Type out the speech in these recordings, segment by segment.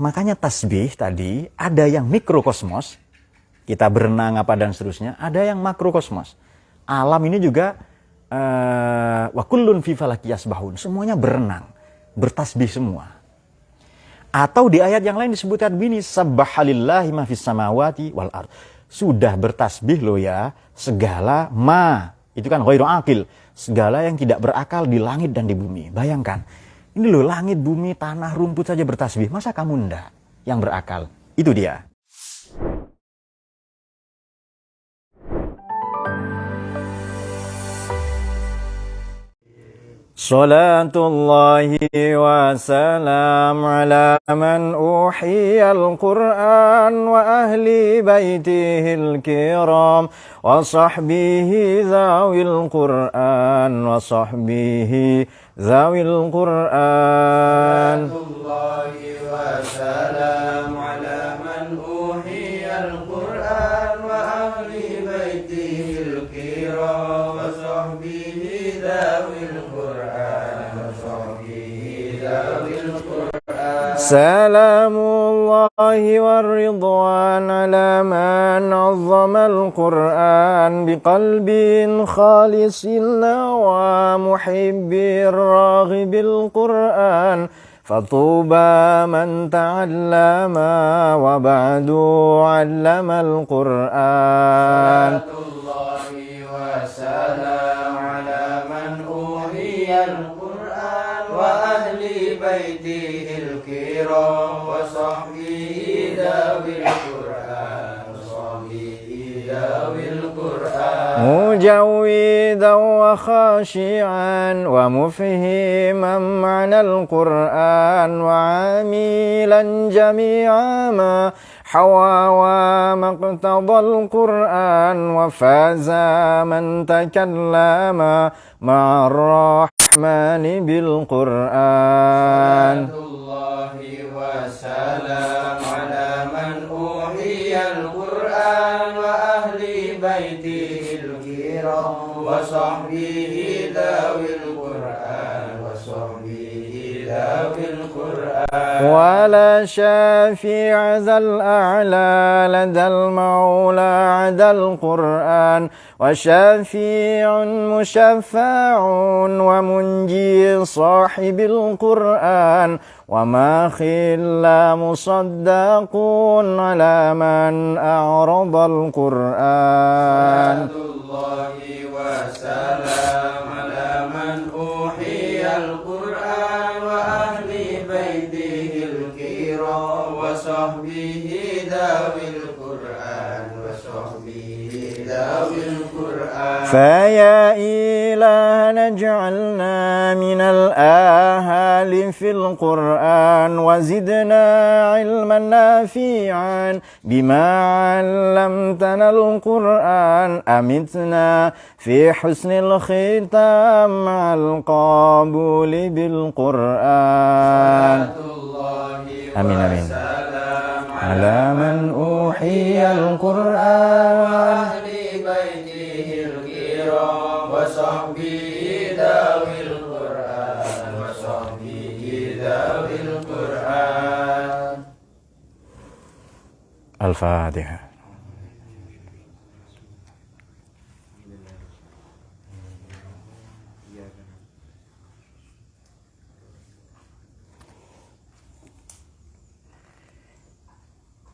Makanya tasbih tadi ada yang mikrokosmos, kita berenang apa dan seterusnya, ada yang makrokosmos. Alam ini juga wa kullun fi falaki yasbahun, semuanya berenang, bertasbih semua. Atau di ayat yang lain disebutkan begini, sabbahalillahi ma fis samawati wal ard. Sudah bertasbih loh ya, segala itu kan ghairu aqil, segala yang tidak berakal di langit dan di bumi. Bayangkan, ini loh langit, bumi, tanah, rumput saja bertasbih, masa kamu ndak yang berakal? Itu dia. Salatullahi wa salam ala man uhiyal Qur'an wa ahli baitihil kiram wa sahbihi zawil Qur'an wa sahbihi zawil Qur'an. Salatullahi wa salam ala man uhiyal Qur'an wa ahli baitihil kiram wa sahbihi zawil سلام الله والرضوان على من عظم القرآن بقلب خالص ومحب الراغب القرآن فطوبى من تعلم وبعد علم القرآن. الله وسلام على من أوحي القرآن وأهل بيته الكرام وصحبه ذوي القرآن مجودا وخاشعا ومفهما معنى القرآن وعاملا جميع ما حوى وما اقتضى القرآن وفاز من تكلم مع الرحمن بالقرآن. الله وسلام على من أوحي القرآن وأهل بيته الكرام وصحبه ذوي القرآن ولا شافع ذا الأعلى لدى المولى عدا القرآن وشافيع مشفع ومنجي صاحب القرآن وما خلا مصدق على من أعرض القرآن. الله وسلام على من أوحي القرآن وأهل بيته الكرام وصحبه ذوي القرآن فيا إلهنا اجعلنا من الآهال في القرآن وزدنا علما نافعا بما علمتنا القرآن أمتنا في حسن الختام مع القبول بالقرآن. آمين آمين. على من أوحي القرآن وصحبه ذوي القرآن الفاتحة.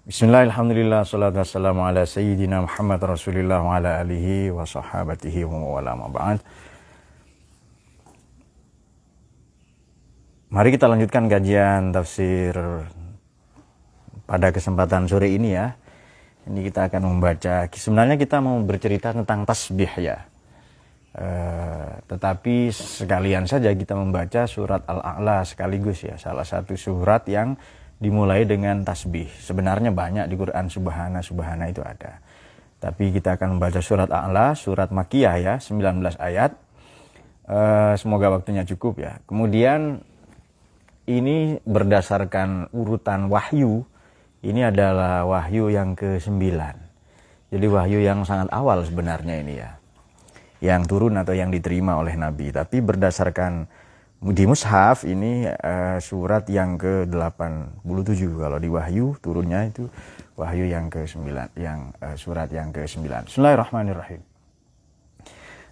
Bismillah, alhamdulillah, salatu wassalamu ala sayyidina Muhammad rasulillah wa ala alihi wa sahabatihi wa wala ma'ba'ad. Mari kita lanjutkan kajian tafsir pada kesempatan sore ini ya. Ini kita akan membaca, sebenarnya kita mau bercerita tentang tasbih ya. Tetapi sekalian saja kita membaca surat Al-A'la sekaligus ya. Salah satu surat yang dimulai dengan tasbih. Sebenarnya banyak di Quran subhana itu ada. Tapi kita akan membaca surat A'la, surat Makkiyah ya, 19 ayat. Semoga waktunya cukup ya. Kemudian ini berdasarkan urutan wahyu. Ini adalah wahyu yang ke-9. Jadi wahyu yang sangat awal sebenarnya ini ya. Yang turun atau yang diterima oleh Nabi. Tapi berdasarkan Di mushaf ini surat yang ke-87. Kalau di wahyu turunnya itu wahyu yang ke-9, surat yang ke-9. Bismillahirrahmanirrahim.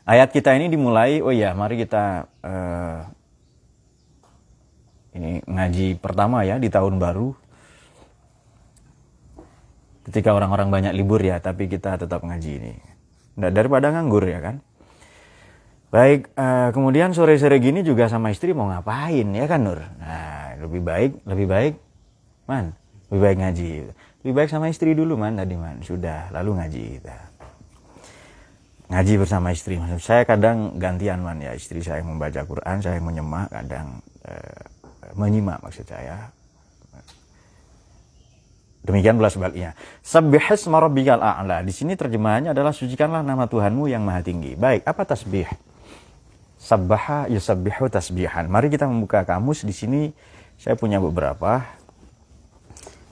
Ayat kita ini dimulai, mari kita ini ngaji pertama ya di tahun baru. Ketika orang-orang banyak libur ya, tapi kita tetap ngaji ini. Nggak daripada nganggur ya kan. Baik, kemudian sore-sore gini juga sama istri mau ngapain ya kan Nur? Nah, lebih baik, Man, lebih baik ngaji. Lebih baik sama istri dulu Man, tadi Man. Sudah, lalu ngaji kita. Ngaji bersama istri. Maksud saya kadang gantian Man ya, istri saya yang membaca Quran, saya yang menyemak, kadang menyimak maksud saya. Demikian pula sebaliknya. Sabbihisma rabbikal a'la. Di sini terjemahannya adalah sucikanlah nama Tuhanmu yang maha tinggi. Baik, apa tasbih? Sabbaha yusabbihu tasbihan. Mari kita membuka kamus. Di sini saya punya beberapa.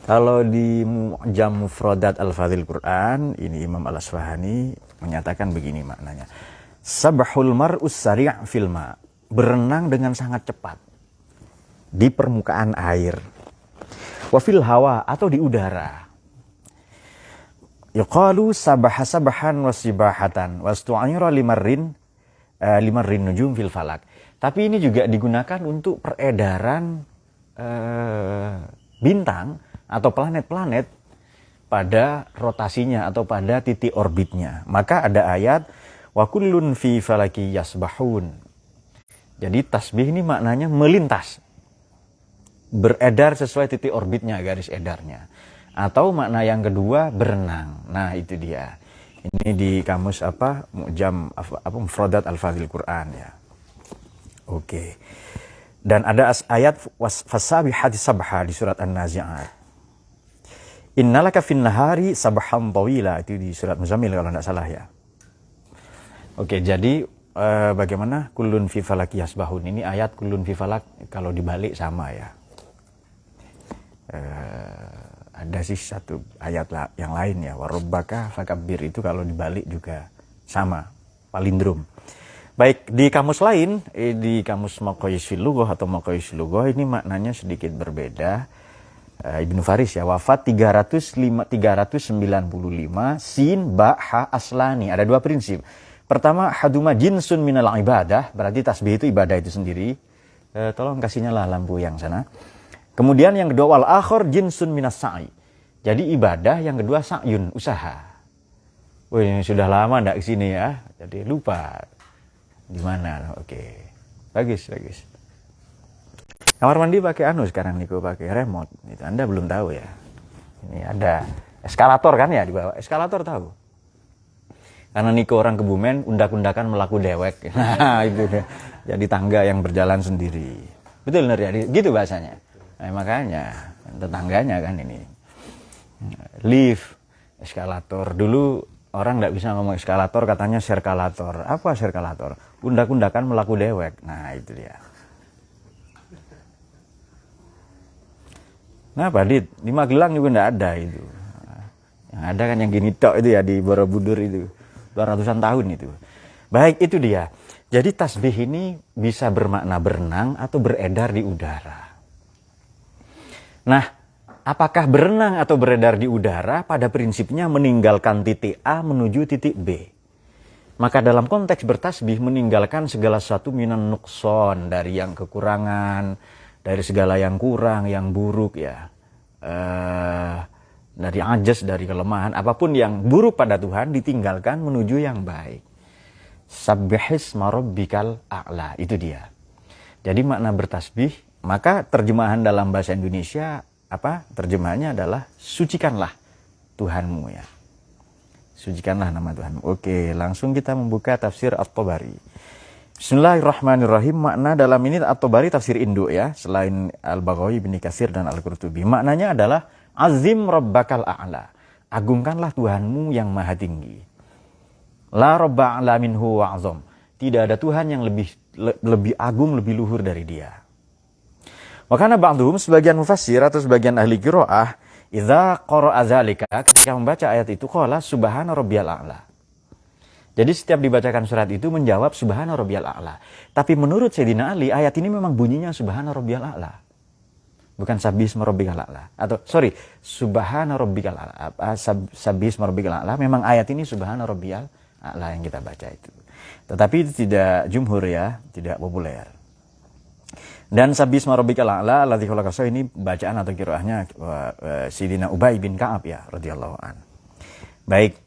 Kalau di Mu'jam Mufradat Al-Fadhil Quran, ini Imam Al-Asfahani menyatakan begini maknanya. Sabbahul mar'us sari' fil ma'. Berenang dengan sangat cepat di permukaan air. Wa fil hawa, atau di udara. Yuqalu sabaha sabahan wasibahatan wastu'ira limarrin nujum fil falak. Tapi ini juga digunakan untuk peredaran bintang atau planet-planet pada rotasinya atau pada titik orbitnya. Maka ada ayat wa kullun fi falaki yasbahun. Jadi tasbih ini maknanya melintas, beredar sesuai titik orbitnya, garis edarnya. Atau makna yang kedua berenang. Nah, itu dia. Ini di kamus Mu'jam Mufradat Al-Fadhil Quran ya. Oke. Dan ada ayat fasabihati sabha di surat An-Nazi'at. Innalaka fin nahari sabhan tawila, itu di surat Muzammil kalau tidak salah ya. Oke, jadi bagaimana kullun fi falaki yasbahun? Ini ayat kullun fi falak kalau dibalik sama ya. Ada sih satu ayat yang lain ya, warabbaka fakabbir, itu kalau dibalik juga sama, palindrom. Baik, di kamus lain, di kamus Maqayis fil Lughah atau Maqayis fil Lughah, ini maknanya sedikit berbeda. Ibnu Faris ya, wafat 395 sin ba ha aslani. Ada dua prinsip. Pertama, haduma jinsun minal ibadah, berarti tasbih itu ibadah itu sendiri. Tolong kasihnya lah lampu yang sana. Kemudian yang kedua, wal akhir jinsun minas sa'i. Jadi ibadah, yang kedua sa'yun, usaha. Wih, sudah lama enggak kesini ya, jadi lupa di mana. Oke, bagus. Kamar mandi pakai sekarang Niko pakai remote. Itu Anda belum tahu ya. Ini ada eskalator kan ya di bawah. Eskalator tahu. Karena Niko orang Kebumen, undak-undakan melaku dewek. Nah, itu deh. Jadi tangga yang berjalan sendiri. Betul benar ya, gitu bahasanya. Nah, makanya tetangganya kan ini lift, eskalator. Dulu orang nggak bisa ngomong eskalator, katanya serkalator. Apa serkalator? Undak-undakan melaku dewek. Nah, itu dia. Nah, Pak Dit, di Magelang juga nggak ada itu. Yang ada kan yang gini tok itu ya, di Borobudur itu 200-an tahun itu. Baik, itu dia. Jadi tasbih ini bisa bermakna berenang atau beredar di udara. Nah, apakah berenang atau beredar di udara pada prinsipnya meninggalkan titik A menuju titik B. Maka dalam konteks bertasbih meninggalkan segala sesuatu minan nuqson, dari yang kekurangan, dari segala yang kurang, yang buruk ya. Dari ajas, dari kelemahan, apapun yang buruk pada Tuhan ditinggalkan menuju yang baik. Sabbihisma rabbikal a'la, itu dia. Jadi makna bertasbih, maka terjemahan dalam bahasa Indonesia terjemahannya adalah sucikanlah Tuhanmu ya. Sucikanlah nama Tuhanmu. Oke, langsung kita membuka tafsir At-Tabari. Bismillahirrahmanirrahim. Makna dalam ini At-Tabari tafsir induk ya, selain Al-Baghawi, Ibnu Katsir dan Al-Qurtubi. Maknanya adalah azim rabbakal a'la. Agungkanlah Tuhanmu yang maha tinggi. La rabba a'la minhu wa'azam. Tidak ada Tuhan yang lebih agung, lebih luhur dari Dia. Makanya ba'duhum, sebagian mufassir atau sebagian ahli qiraah, idza qara'a dzalika, ketika membaca ayat itu qala subhana rabbiyal a'la. Jadi setiap dibacakan surat itu menjawab subhana rabbiyal a'la. Tapi menurut Sayyidina Ali, ayat ini memang bunyinya subhana rabbiyal a'la. Bukan sabbihisma rabbikal a'la. Atau subhana rabbikal a'la. Sabbihisma rabbikal a'la. Memang ayat ini subhana rabbiyal a'la yang kita baca itu. Tetapi itu tidak jumhur ya, tidak populer. Dan sabbihisma rabbikal a'la alladzi khalaqa ini bacaan atau qiraahnya Sayyidina Ubay bin Ka'ab ya radhiyallahu an. Baik.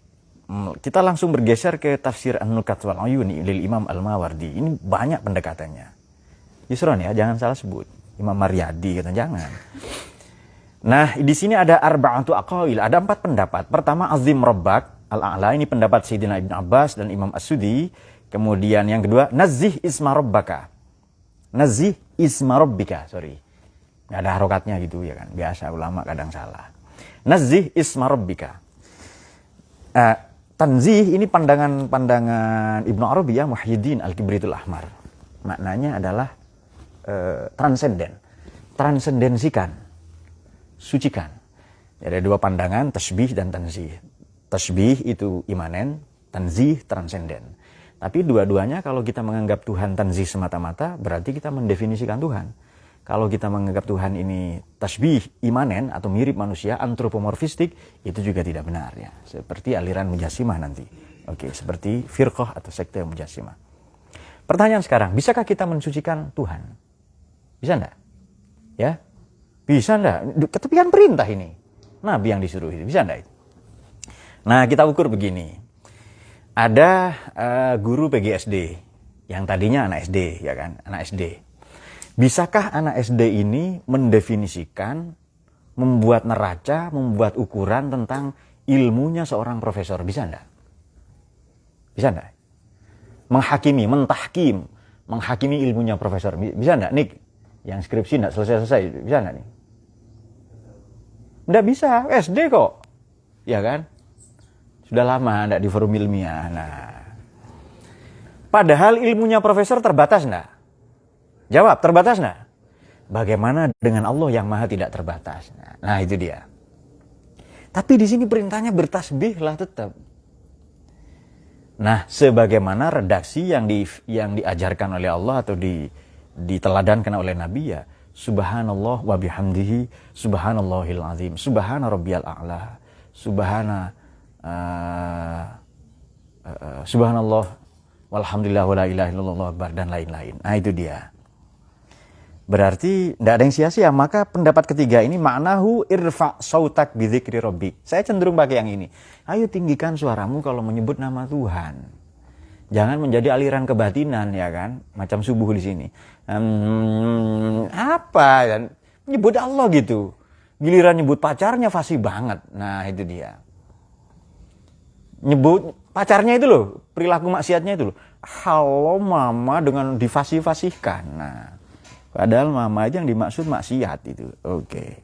Kita langsung bergeser ke tafsir An-Nukat wal Uyun lil Imam Al-Mawardi. Ini banyak pendekatannya. Yusron ya, jangan salah sebut. Imam Maryadi kata jangan. Nah, di sini ada arba'atu aqwail, ada 4 pendapat. Pertama azim rabbak al-a'la, ini pendapat Sayyidina Ibn Abbas dan Imam As-Sudi. Kemudian yang kedua nazih isma rabbaka. Nazih isma rabbika, Nggak ada harokatnya gitu ya kan. Biasa ulama kadang salah. Nazih isma rabbika. Tanzih ini pandangan Ibnu Arabi ya, Muhyiddin Al-Kibritul Ahmar. Maknanya adalah transenden. Transendensikan. Sucikan. Ada 2 pandangan, tasbih dan tanzih. Tasbih itu imanen, tanzih transenden. Tapi dua-duanya kalau kita menganggap Tuhan tanzih semata-mata, berarti kita mendefinisikan Tuhan. Kalau kita menganggap Tuhan ini tasbih imanen atau mirip manusia, antropomorfistik, itu juga tidak benar ya. Seperti aliran Mujassimah nanti. Oke, seperti firqah atau sekte Mujassimah. Pertanyaan sekarang, bisakah kita mensucikan Tuhan? Bisa enggak? Ya? Bisa enggak? Tapi kan perintah ini. Nabi yang disuruh itu. Bisa enggak itu? Nah, kita ukur begini. Ada guru PGSD yang tadinya anak SD, ya kan? Anak SD. Bisakah anak SD ini mendefinisikan, membuat neraca, membuat ukuran tentang ilmunya seorang profesor? Bisa enggak? Bisa enggak? Menghakimi, mentahkim, menghakimi ilmunya profesor. Bisa enggak, Nik? Yang skripsi enggak selesai-selesai. Bisa enggak, nih? Enggak bisa, SD kok. Ya kan? Sudah lama enggak di forum ilmiah. Nah. Padahal ilmunya profesor terbatas enggak? Jawab, terbatas nggak? Bagaimana dengan Allah yang maha tidak terbatas? Nah, itu dia. Tapi di sini perintahnya bertasbih lah tetap. Nah, sebagaimana redaksi yang diajarkan oleh Allah atau diteladankan oleh Nabi ya, subhanallah wa bihamdihi, subhanallahil azim, subhana rabbiyal a'la, subhanallah walhamdulillah wa la ilaha illallah akbar dan lain-lain. Nah, itu dia. Berarti tidak ada yang sia-sia. Maka pendapat ketiga ini maknahu irfa' sautak bidzikri rabbik. Saya cenderung pakai yang ini. Ayo tinggikan suaramu kalau menyebut nama Tuhan. Jangan menjadi aliran kebatinan ya kan, macam subuh di sini. Apa kan? Menyebut Allah gitu. Giliran nyebut pacarnya fasih banget. Nah, itu dia. Nyebut pacarnya itu loh, perilaku maksiatnya itu loh. Halo mama dengan difasih-fasihkan. Nah, padahal mama aja yang dimaksud maksiat itu. Oke.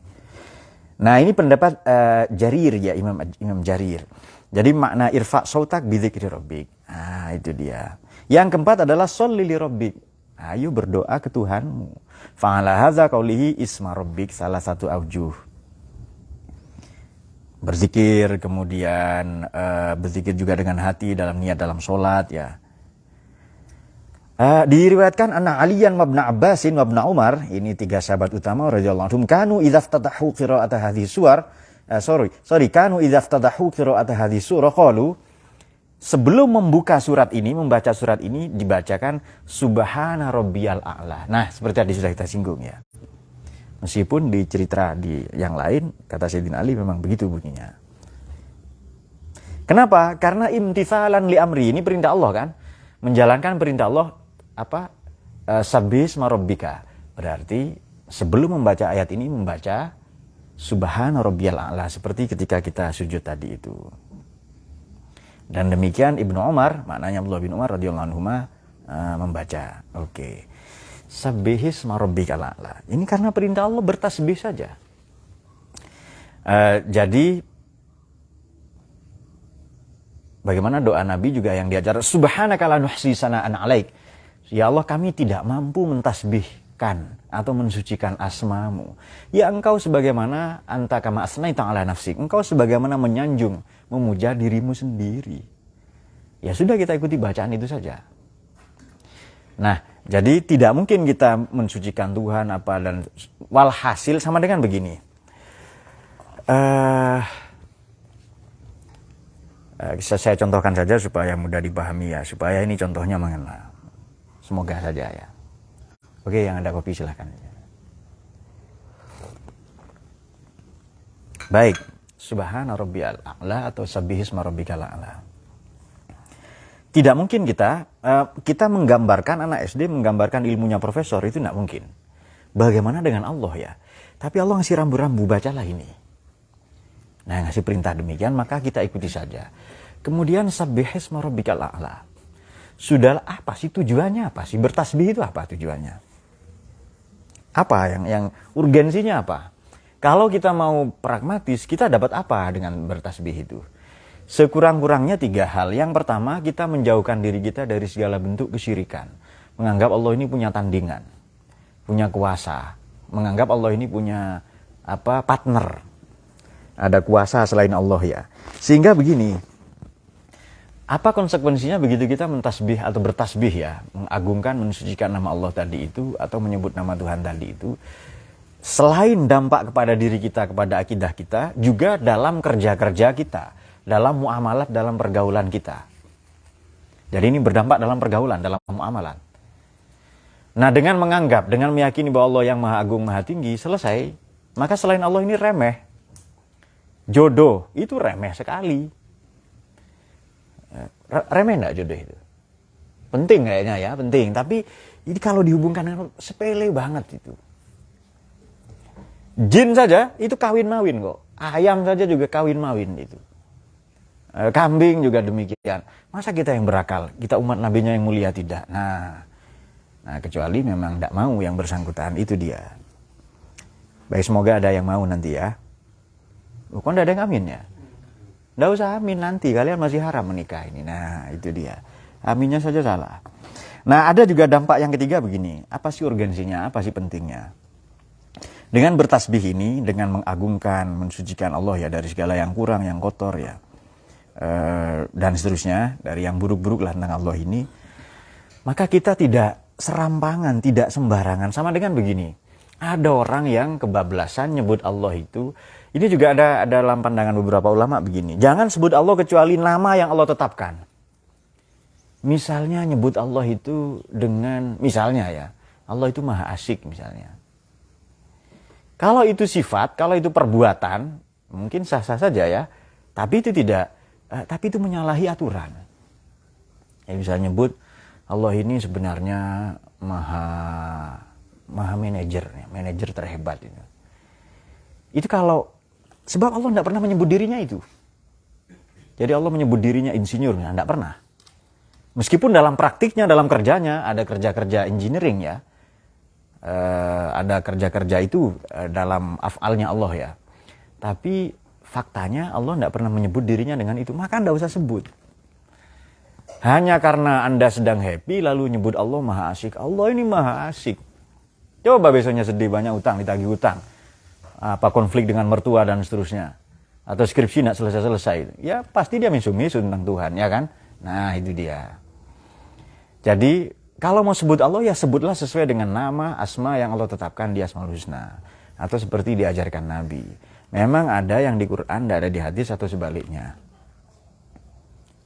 Nah, ini pendapat Jarir ya, Imam Jarir. Jadi makna irfa' sautak bidzikri rabbik. Nah, itu dia. Yang keempat adalah sholli li rabbik. Ayo berdoa ke Tuhanmu. Fa'ala hadza qaulihi isma rabbik, salah satu aujuh. Berzikir, kemudian berzikir juga dengan hati dalam niat dalam sholat ya. Diriwayatkan anna Aliyan wa Ibnu Abbasin wa Ibnu Umar, ini 3 sahabat utama radhiyallahu anhum, kanu idza iftatahu qira'ata hadhihi suwar, kanu idza iftatahu qira'ata hadhihi surah qalu, sebelum membuka surat ini, membaca surat ini dibacakan subhana rabbiyal a'la. Nah, seperti tadi sudah kita singgung ya. Meskipun di cerita di yang lain kata Sayyidina Ali memang begitu bunyinya. Kenapa? Karena imtithalan li amri, ini perintah Allah kan? Menjalankan perintah Allah sabbihisma rabbika. Berarti sebelum membaca ayat ini membaca subhana rabbiyal a'la seperti ketika kita sujud tadi itu. Dan demikian Ibnu Umar, maknanya Abdullah bin Umar radhiyallahu anhu membaca. Oke. Sabbihisma rabbikal a'la. Ini karena perintah Allah bertasbih saja. Jadi bagaimana doa Nabi juga yang diajar, subhanaka la nuhsi sana'an 'alaik. Ya Allah, kami tidak mampu mentasbihkan atau mensucikan asmamu. Ya engkau sebagaimana anta kama asnaita 'ala nafsik. Engkau sebagaimana menyanjung, memuja dirimu sendiri. ya sudah kita ikuti bacaan itu saja. Nah, jadi tidak mungkin kita mensucikan Tuhan apa dan walhasil sama dengan begini. Saya contohkan saja supaya mudah dipahami ya, supaya ini contohnya mengena. Semoga saja ya. Oke, yang ada kopi silahkan. Baik, subhana rabbiyal a'la atau sabbihisma rabbikal a'la. Tidak mungkin kita menggambarkan anak SD, menggambarkan ilmunya profesor, itu tidak mungkin. Bagaimana dengan Allah ya? Tapi Allah ngasih rambu-rambu, bacalah ini. Nah, ngasih perintah demikian, maka kita ikuti saja. Kemudian sabbihisma rabbikal a'la. Sudah apa sih tujuannya, apa sih? Bertasbih itu apa tujuannya? Apa yang urgensinya apa? Kalau kita mau pragmatis, kita dapat apa dengan bertasbih itu? Sekurang-kurangnya 3 hal. Yang pertama, kita menjauhkan diri kita dari segala bentuk kesyirikan. Menganggap Allah ini punya tandingan, punya kuasa. Menganggap Allah ini punya partner. Ada kuasa selain Allah ya. Sehingga begini, apa konsekuensinya begitu kita mentasbih atau bertasbih ya, mengagungkan, mensucikan nama Allah tadi itu, atau menyebut nama Tuhan tadi itu, selain dampak kepada diri kita, kepada akidah kita, juga dalam kerja-kerja kita, dalam muamalat, dalam pergaulan kita. Jadi ini berdampak dalam pergaulan, dalam muamalat. Nah, dengan menganggap, dengan meyakini bahwa Allah yang maha agung, maha tinggi, selesai. Maka selain Allah ini remeh. Jodoh itu remeh sekali. Remeh enggak jodoh itu? Penting kayaknya ya, penting. Tapi ini kalau dihubungkan dengan sepele banget itu. Jin saja itu kawin-mawin kok. Ayam saja juga kawin-mawin itu. Kambing juga demikian. Masa kita yang berakal, kita umat nabinya yang mulia tidak? Nah kecuali memang tidak mau yang bersangkutan, itu dia. Baik, semoga ada yang mau nanti ya. Kok tidak ada yang amin ya? Tidak usah amin nanti, kalian masih haram menikah ini. Nah itu dia, aminnya saja salah. Nah, ada juga dampak yang ketiga begini. Apa sih urgensinya, apa sih pentingnya? Dengan bertasbih ini, dengan mengagungkan, mensucikan Allah ya dari segala yang kurang, yang kotor ya, dan seterusnya, dari yang buruk-buruk lah tentang Allah ini, maka kita tidak serampangan, tidak sembarangan. Sama dengan begini, ada orang yang kebablasan nyebut Allah itu, ini juga ada dalam pandangan beberapa ulama begini, jangan sebut Allah kecuali nama yang Allah tetapkan. Misalnya nyebut Allah itu dengan, misalnya ya, Allah itu maha asyik misalnya. Kalau itu sifat, kalau itu perbuatan, mungkin sah-sah saja ya, tapi itu tidak, tapi itu menyalahi aturan. Ya, misalnya nyebut Allah ini sebenarnya maha manajer terhebat itu. Itu kalau sebab Allah tidak pernah menyebut dirinya itu. Jadi Allah menyebut dirinya insinyur, tidak pernah. Meskipun dalam praktiknya, dalam kerjanya ada kerja-kerja engineering ya, ada kerja-kerja itu dalam af'alnya Allah ya. Tapi faktanya Allah tidak pernah menyebut dirinya dengan itu, maka tidak usah sebut. Hanya karena Anda sedang happy lalu nyebut Allah maha asyik. Allah ini maha asyik. Coba besoknya sedih, banyak utang, ditagih utang. Apa konflik dengan mertua dan seterusnya. Atau skripsi tidak selesai-selesai. Ya pasti dia misu-misu tentang Tuhan, ya kan? Nah itu dia. Jadi kalau mau sebut Allah ya sebutlah sesuai dengan nama, asma yang Allah tetapkan di Asmaul Husna. Atau seperti diajarkan Nabi. Memang ada yang di Quran, tidak ada di hadis atau sebaliknya.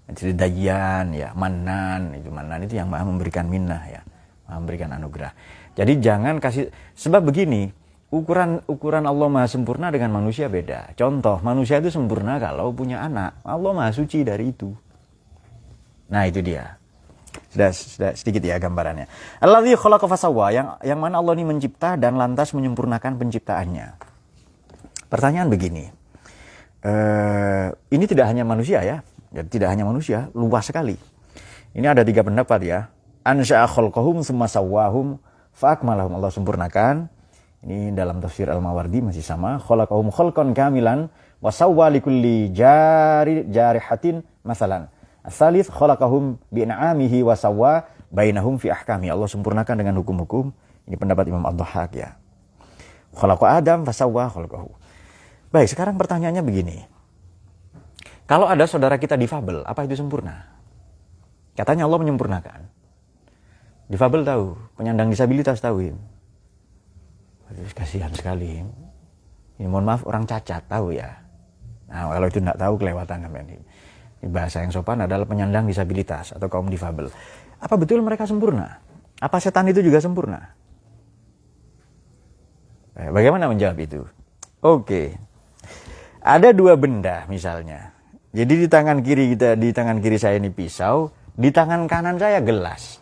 Jadi Dayyan, ya, Manan itu yang maha memberikan minnah ya, maha memberikan anugerah. Jadi jangan kasih, sebab begini, ukuran Allah maha sempurna dengan manusia beda. Contoh, manusia itu sempurna kalau punya anak, Allah maha suci dari itu. Nah itu dia. Sudah sedikit ya gambarannya. Alladzi khalaqa fasawwa, yang mana Allah ini mencipta dan lantas menyempurnakan penciptaannya. Pertanyaan begini, ini tidak hanya manusia ya. Jadi tidak hanya manusia, luas sekali. Ini ada 3 pendapat ya. Ansya'a khalqahum tsumma sawwahum fa'akmalahum. Allah sempurnakan. Ini dalam tafsir Al-Mawardi masih sama. Khalaqahum khalqan kamilan wa sawwa likulli jarihatin masalan. As-salits khalaqahum bi'in'amihi wa sawwa bainahum fi ahkami. Allah sempurnakan dengan hukum-hukum. Ini pendapat Imam Ad-Dhahhak ya. Khalaqa Adam fa sawwa khalqahu. Baik, sekarang pertanyaannya begini. Kalau ada saudara kita difabel, apa itu sempurna? Katanya Allah menyempurnakan. Difabel tahu, penyandang disabilitas tahu. Aduh, kasihan sekali. Ini mohon maaf, orang cacat tahu ya. Nah, kalau itu tidak tahu kelewatan namanya. Ini bahasa yang sopan adalah penyandang disabilitas atau kaum difabel. Apa betul mereka sempurna? Apa setan itu juga sempurna? Bagaimana menjawab itu? Oke. Ada dua benda misalnya. Jadi di tangan kiri saya ini pisau, di tangan kanan saya gelas.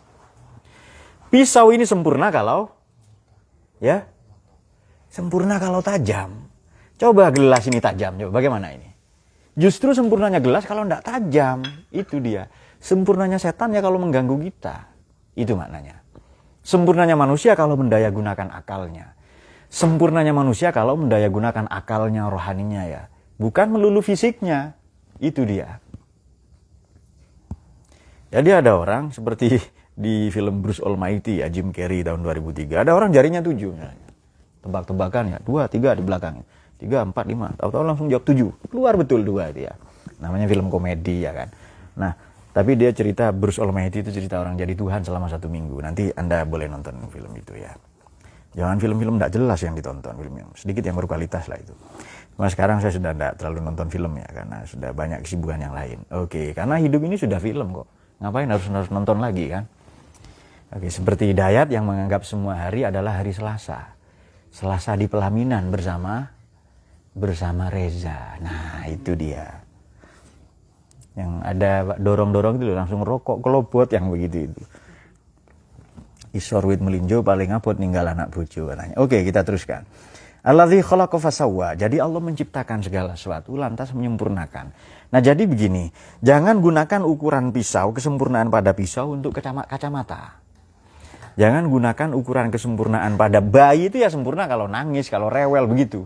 Pisau ini sempurna kalau ya, sempurna kalau tajam. Coba gelas ini tajam, coba bagaimana ini? Justru sempurnanya gelas kalau tidak tajam, itu dia. Sempurnanya setan ya kalau mengganggu kita. Itu maknanya. Sempurnanya manusia kalau mendaya gunakan akalnya. Sempurnanya manusia kalau mendaya gunakan akalnya, rohaninya ya. Bukan melulu fisiknya. Itu dia. Jadi ada orang seperti di film Bruce Almighty ya, Jim Carrey tahun 2003. Ada orang jarinya 7 misalnya. Tebak-tebakan ya, 2, 3 di belakangnya. 3, 4, 5, tahu-tahu langsung jawab 7. Keluar betul 2 itu ya. Namanya film komedi ya kan. Nah, tapi dia cerita, Bruce Almighty itu cerita orang jadi Tuhan selama 1 minggu. Nanti Anda boleh nonton film itu ya. Jangan film-film tidak jelas yang ditonton, film yang sedikit yang berkualitas lah itu. Cuma sekarang saya sudah tidak terlalu nonton film ya, karena sudah banyak kesibukan yang lain. Oke, karena hidup ini sudah film kok. Ngapain harus nonton lagi kan? Oke, seperti Hidayat yang menganggap semua hari adalah hari Selasa. Selasa di pelaminan bersama Reza. Nah, itu dia. Yang ada dorong-dorong itu langsung rokok kelobot yang begitu itu. Isor wit melinjo paling abot ninggal anak bojo katanya. Oke, kita teruskan. Alladzi khalaqa fasawwa. Jadi Allah menciptakan segala sesuatu lantas menyempurnakan. Nah, jadi begini, jangan gunakan ukuran pisau, kesempurnaan pada pisau untuk kacamata. Jangan gunakan ukuran kesempurnaan pada bayi itu ya sempurna kalau nangis, kalau rewel begitu.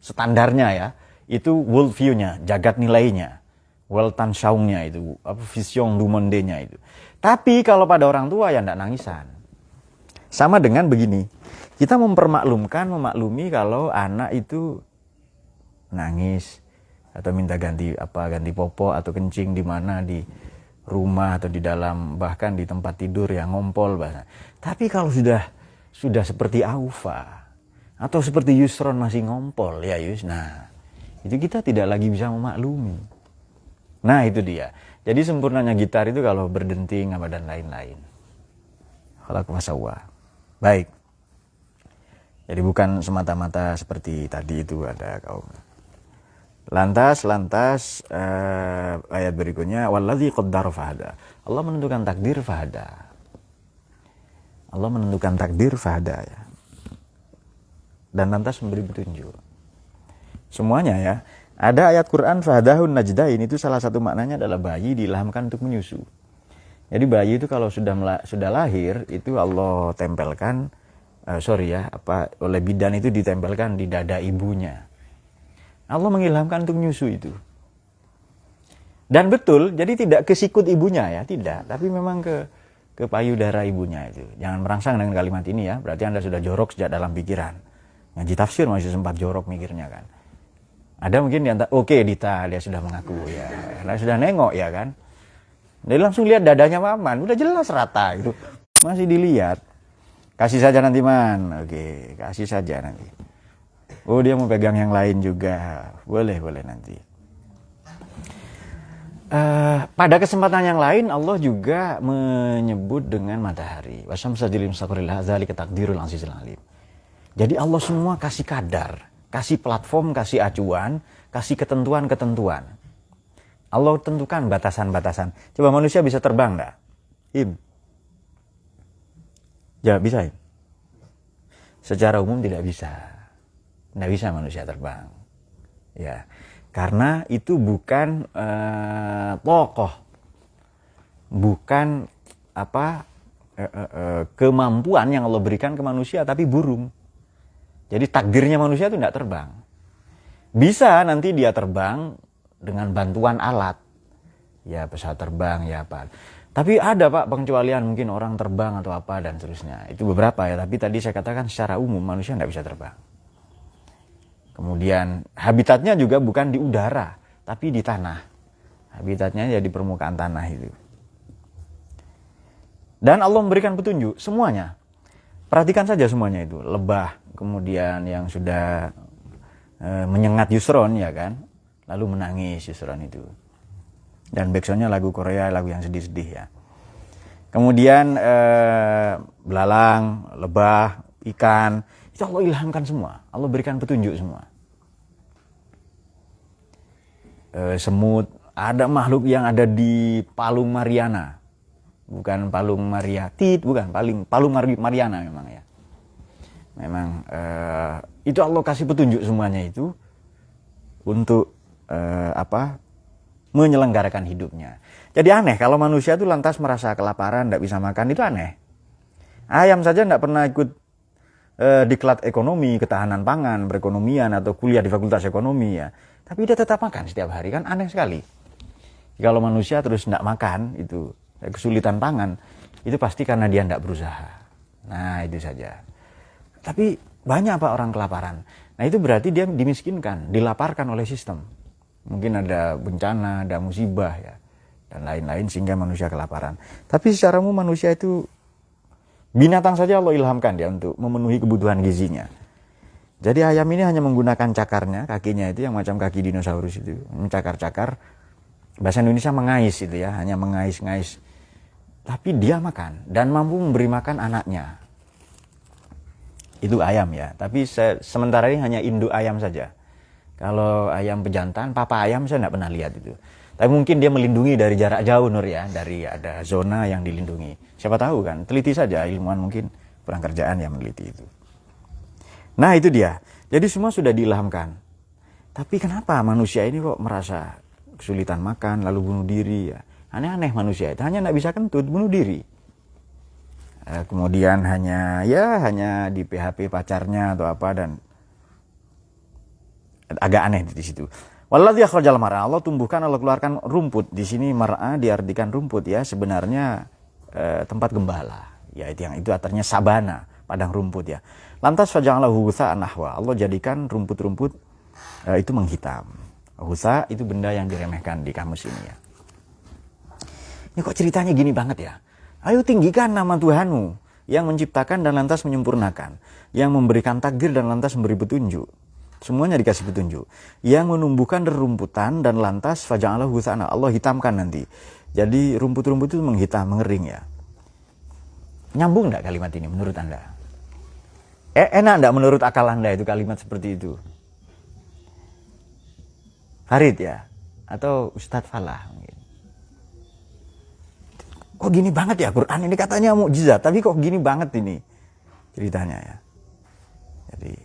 Standarnya ya, itu world view-nya, jagat nilainya, Weltanschauung-nya itu, vision du monde-nya itu. Tapi kalau pada orang tua ya enggak nangisan. Sama dengan begini, kita memaklumi kalau anak itu nangis atau minta ganti popok atau kencing di mana, di rumah atau di dalam, bahkan di tempat tidur yang ngompol bahasa. Tapi kalau sudah seperti Aufa atau seperti Yusron masih ngompol ya Yus, nah itu kita tidak lagi bisa memaklumi. Nah itu dia. Jadi sempurnanya gitar itu kalau berdenting apa dan lain-lain. Khalaq fasawwa. Baik. Jadi bukan semata-mata seperti tadi itu ada kaum. Lantas ayat berikutnya walladzi qaddara fahada. Allah menentukan takdir fahada. Allah menentukan takdir fahada ya. Dan lantas memberi petunjuk. Semuanya ya. Ada ayat Quran fahadahun najdain, itu salah satu maknanya adalah bayi diilhamkan untuk menyusu. Jadi bayi itu kalau sudah lahir itu Allah tempelkan oleh bidan itu ditempelkan di dada ibunya. Allah mengilhamkan untuk menyusu itu. Dan betul, jadi tidak ke sikut ibunya ya, tidak, tapi memang ke payudara ibunya itu. Jangan merangsang dengan kalimat ini ya, berarti Anda sudah jorok sejak dalam pikiran. Ngaji tafsir masih sempat jorok mikirnya kan. Ada mungkin Dita dia sudah mengaku ya, karena sudah nengok ya kan. Dia langsung lihat dadanya Maman, udah jelas rata itu. Masih dilihat. Kasih saja nanti Man. Oke, kasih saja nanti. Oh, dia mau pegang yang lain juga. Boleh nanti. Pada kesempatan yang lain Allah juga menyebut dengan matahari. Wasyamsa lijli mustaqarrillah dzalika taqdirul azizil alim. Jadi Allah semua kasih kadar, kasih platform, kasih acuan, kasih ketentuan-ketentuan. Allah tentukan batasan-batasan. Coba manusia bisa terbang enggak? Ya, bisa. Secara umum tidak bisa. Tidak bisa manusia terbang. Ya. Karena itu bukan tokoh. Bukan kemampuan yang Allah berikan ke manusia, tapi burung. Jadi takdirnya manusia itu tidak terbang. Bisa nanti dia terbang dengan bantuan alat. Ya pesawat terbang, ya apa. Tapi ada Pak pengecualian, mungkin orang terbang atau apa dan seterusnya. Itu beberapa ya, tapi tadi saya katakan secara umum manusia tidak bisa terbang. Kemudian habitatnya juga bukan di udara, tapi di tanah. Habitatnya ya di permukaan tanah itu. Dan Allah memberikan petunjuk semuanya. Perhatikan saja semuanya itu. Lebah, kemudian yang sudah menyengat Yusron, ya kan, lalu menangis Yusron itu. Dan backsoundnya lagu Korea, lagu yang sedih-sedih ya. Kemudian belalang, lebah, ikan, itu Allah ilhamkan semua. Allah berikan petunjuk semua. Semut, ada makhluk yang ada di Palung Mariana. Bukan Palung Mariatit, bukan, Palung Mariana memang ya. Memang itu Allah kasih petunjuk semuanya itu untuk menyelenggarakan hidupnya. Jadi aneh kalau manusia itu lantas merasa kelaparan, tidak bisa makan, itu aneh. Ayam saja tidak pernah ikut diklat ekonomi, ketahanan pangan, perekonomian, atau kuliah di fakultas ekonomi ya. Tapi dia tetap makan setiap hari, kan aneh sekali. Kalau manusia terus tidak makan, itu kesulitan pangan, itu pasti karena dia tidak berusaha. Nah itu saja. Tapi banyak Pak orang kelaparan. Nah itu berarti dia dimiskinkan, dilaparkan oleh sistem. Mungkin ada bencana, ada musibah ya, dan lain-lain sehingga manusia kelaparan. Tapi secara umum manusia itu, binatang saja Allah ilhamkan dia untuk memenuhi kebutuhan gizinya. Jadi ayam ini hanya menggunakan cakarnya, kakinya itu yang macam kaki dinosaurus itu, mencakar-cakar. Bahasa Indonesia mengais itu ya, hanya mengais-ngais. Tapi dia makan dan mampu memberi makan anaknya. Itu ayam ya, tapi sementara ini hanya induk ayam saja. Kalau ayam pejantan, papa ayam saya tidak pernah lihat itu. Tapi mungkin dia melindungi dari jarak jauh Nur ya, dari ada zona yang dilindungi. Siapa tahu kan, teliti saja, ilmuwan mungkin kurang kerjaan yang meneliti itu. Nah itu dia, jadi semua sudah diilhamkan. Tapi kenapa manusia ini kok merasa kesulitan makan, lalu bunuh diri ya. Aneh-aneh manusia itu, hanya tidak bisa kentut, bunuh diri. Kemudian hanya di PHP pacarnya atau apa, dan agak aneh di situ. Walladzi akhrajal mar'a, Allah tumbuhkan, Allah keluarkan rumput. Di sini mar'a diartikan rumput ya, sebenarnya tempat gembala. Ya itu artinya sabana, padang rumput ya. Lantas faja'alahu ghutsa'an nahwa, Allah jadikan rumput-rumput itu menghitam. Ghusa itu benda yang diremehkan di kamus ini ya. Ini kok ceritanya gini banget ya. Ayo tinggikan nama Tuhanmu yang menciptakan dan lantas menyempurnakan, yang memberikan takdir dan lantas memberi petunjuk. Semuanya dikasih petunjuk. Yang menumbuhkan rerumputan dan lantas faja'alahu ghutsa'an, Allah hitamkan nanti. Jadi rumput-rumput itu menghitam, mengering ya. Nyambung enggak kalimat ini menurut Anda? Enak enggak menurut akal Anda itu kalimat seperti itu? Farid ya? Atau Ustadz Falah mungkin. Kok gini banget ya Quran ini, katanya mukjizat, tapi kok gini banget ini ceritanya ya. Jadi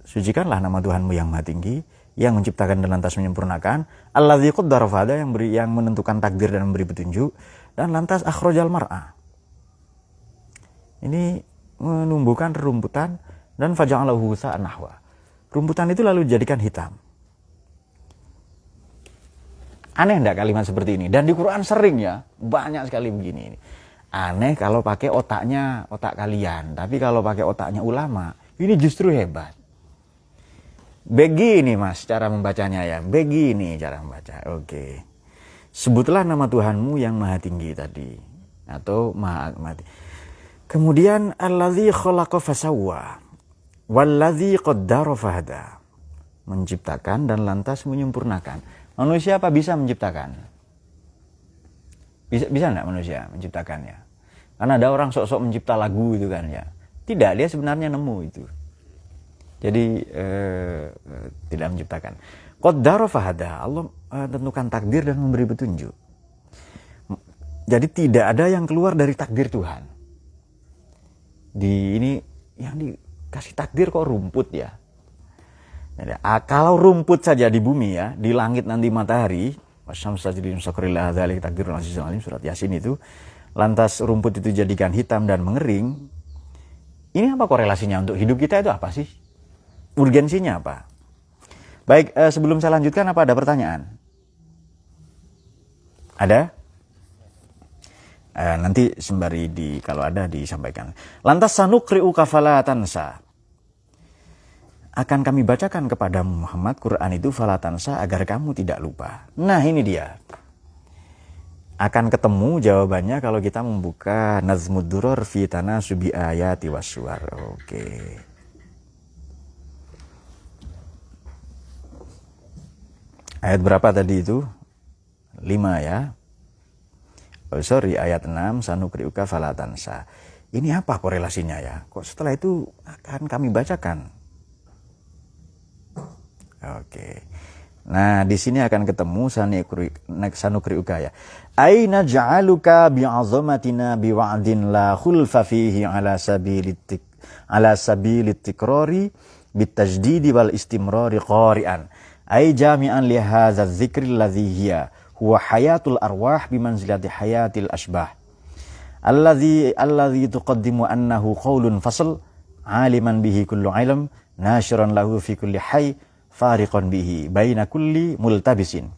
sucikanlah nama Tuhanmu yang maha tinggi, yang menciptakan dan lantas menyempurnakan, alladzi qaddara fahada, yang menentukan takdir dan memberi petunjuk, dan lantas akhrajal mar'a. Ini menumbuhkan rumputan dan faja'alahu ghutsa'an nahwa. Rumputan itu lalu dijadikan hitam. Aneh enggak kalimat seperti ini? Dan di Quran sering ya, banyak sekali begini. Aneh kalau pakai otak kalian, tapi kalau pakai otaknya ulama, ini justru hebat. Begini mas cara membacanya ya, begini cara membaca. Oke. Sebutlah nama Tuhanmu yang maha tinggi tadi, atau maha mati. Kemudian alladzi khalaqa fasawwa, walladzi qaddara fahada, menciptakan dan lantas menyempurnakan. Manusia apa bisa menciptakan? Bisa enggak manusia menciptakannya? Karena ada orang sok-sok mencipta lagu itu kan ya. Tidak, dia sebenarnya nemu itu. Jadi tidak menciptakan. Qaddara fahada, Allah tentukan takdir dan memberi petunjuk. Jadi tidak ada yang keluar dari takdir Tuhan. Ini yang dikasih takdir kok rumput ya. Jadi, kalau rumput saja di bumi ya, di langit nanti matahari, surat Yasin itu, lantas rumput itu jadikan hitam dan mengering. Ini apa korelasinya untuk hidup kita itu apa sih? Urgensinya apa? Baik, sebelum saya lanjutkan, apa ada pertanyaan? Ada? Nanti sembari kalau ada disampaikan. Lantas sanuqri'uka fala tansa. Akan kami bacakan kepadamu Muhammad Quran itu fala tansa, agar kamu tidak lupa. Nah ini dia. Akan ketemu jawabannya kalau kita membuka Nazmud Duror fi Tanasubi Ayati Wassuwar. Oke. Ayat berapa tadi itu? 5 ya. Oh, sorry, ayat 6, sanukriuka falatansa. Ini apa korelasinya ya? Kok setelah itu akan kami bacakan? Oke. Nah, di sini akan ketemu sanukriuka ya. Aina ja'aluka bi'azamatina biwa'din la khulfa fihi ala sabilit tikrari bitajdidi wal istimrari qari'an. Ay jami'an li hadza dzikri alladhi hiya huwa hayatul arwah bimanzilati hayatil ashbah. Alladhi tuqaddimu annahu qawlun fasl aliman bihi kullu ilm nashiran lahu fi kulli hayy fariqan bihi baina kulli multabisin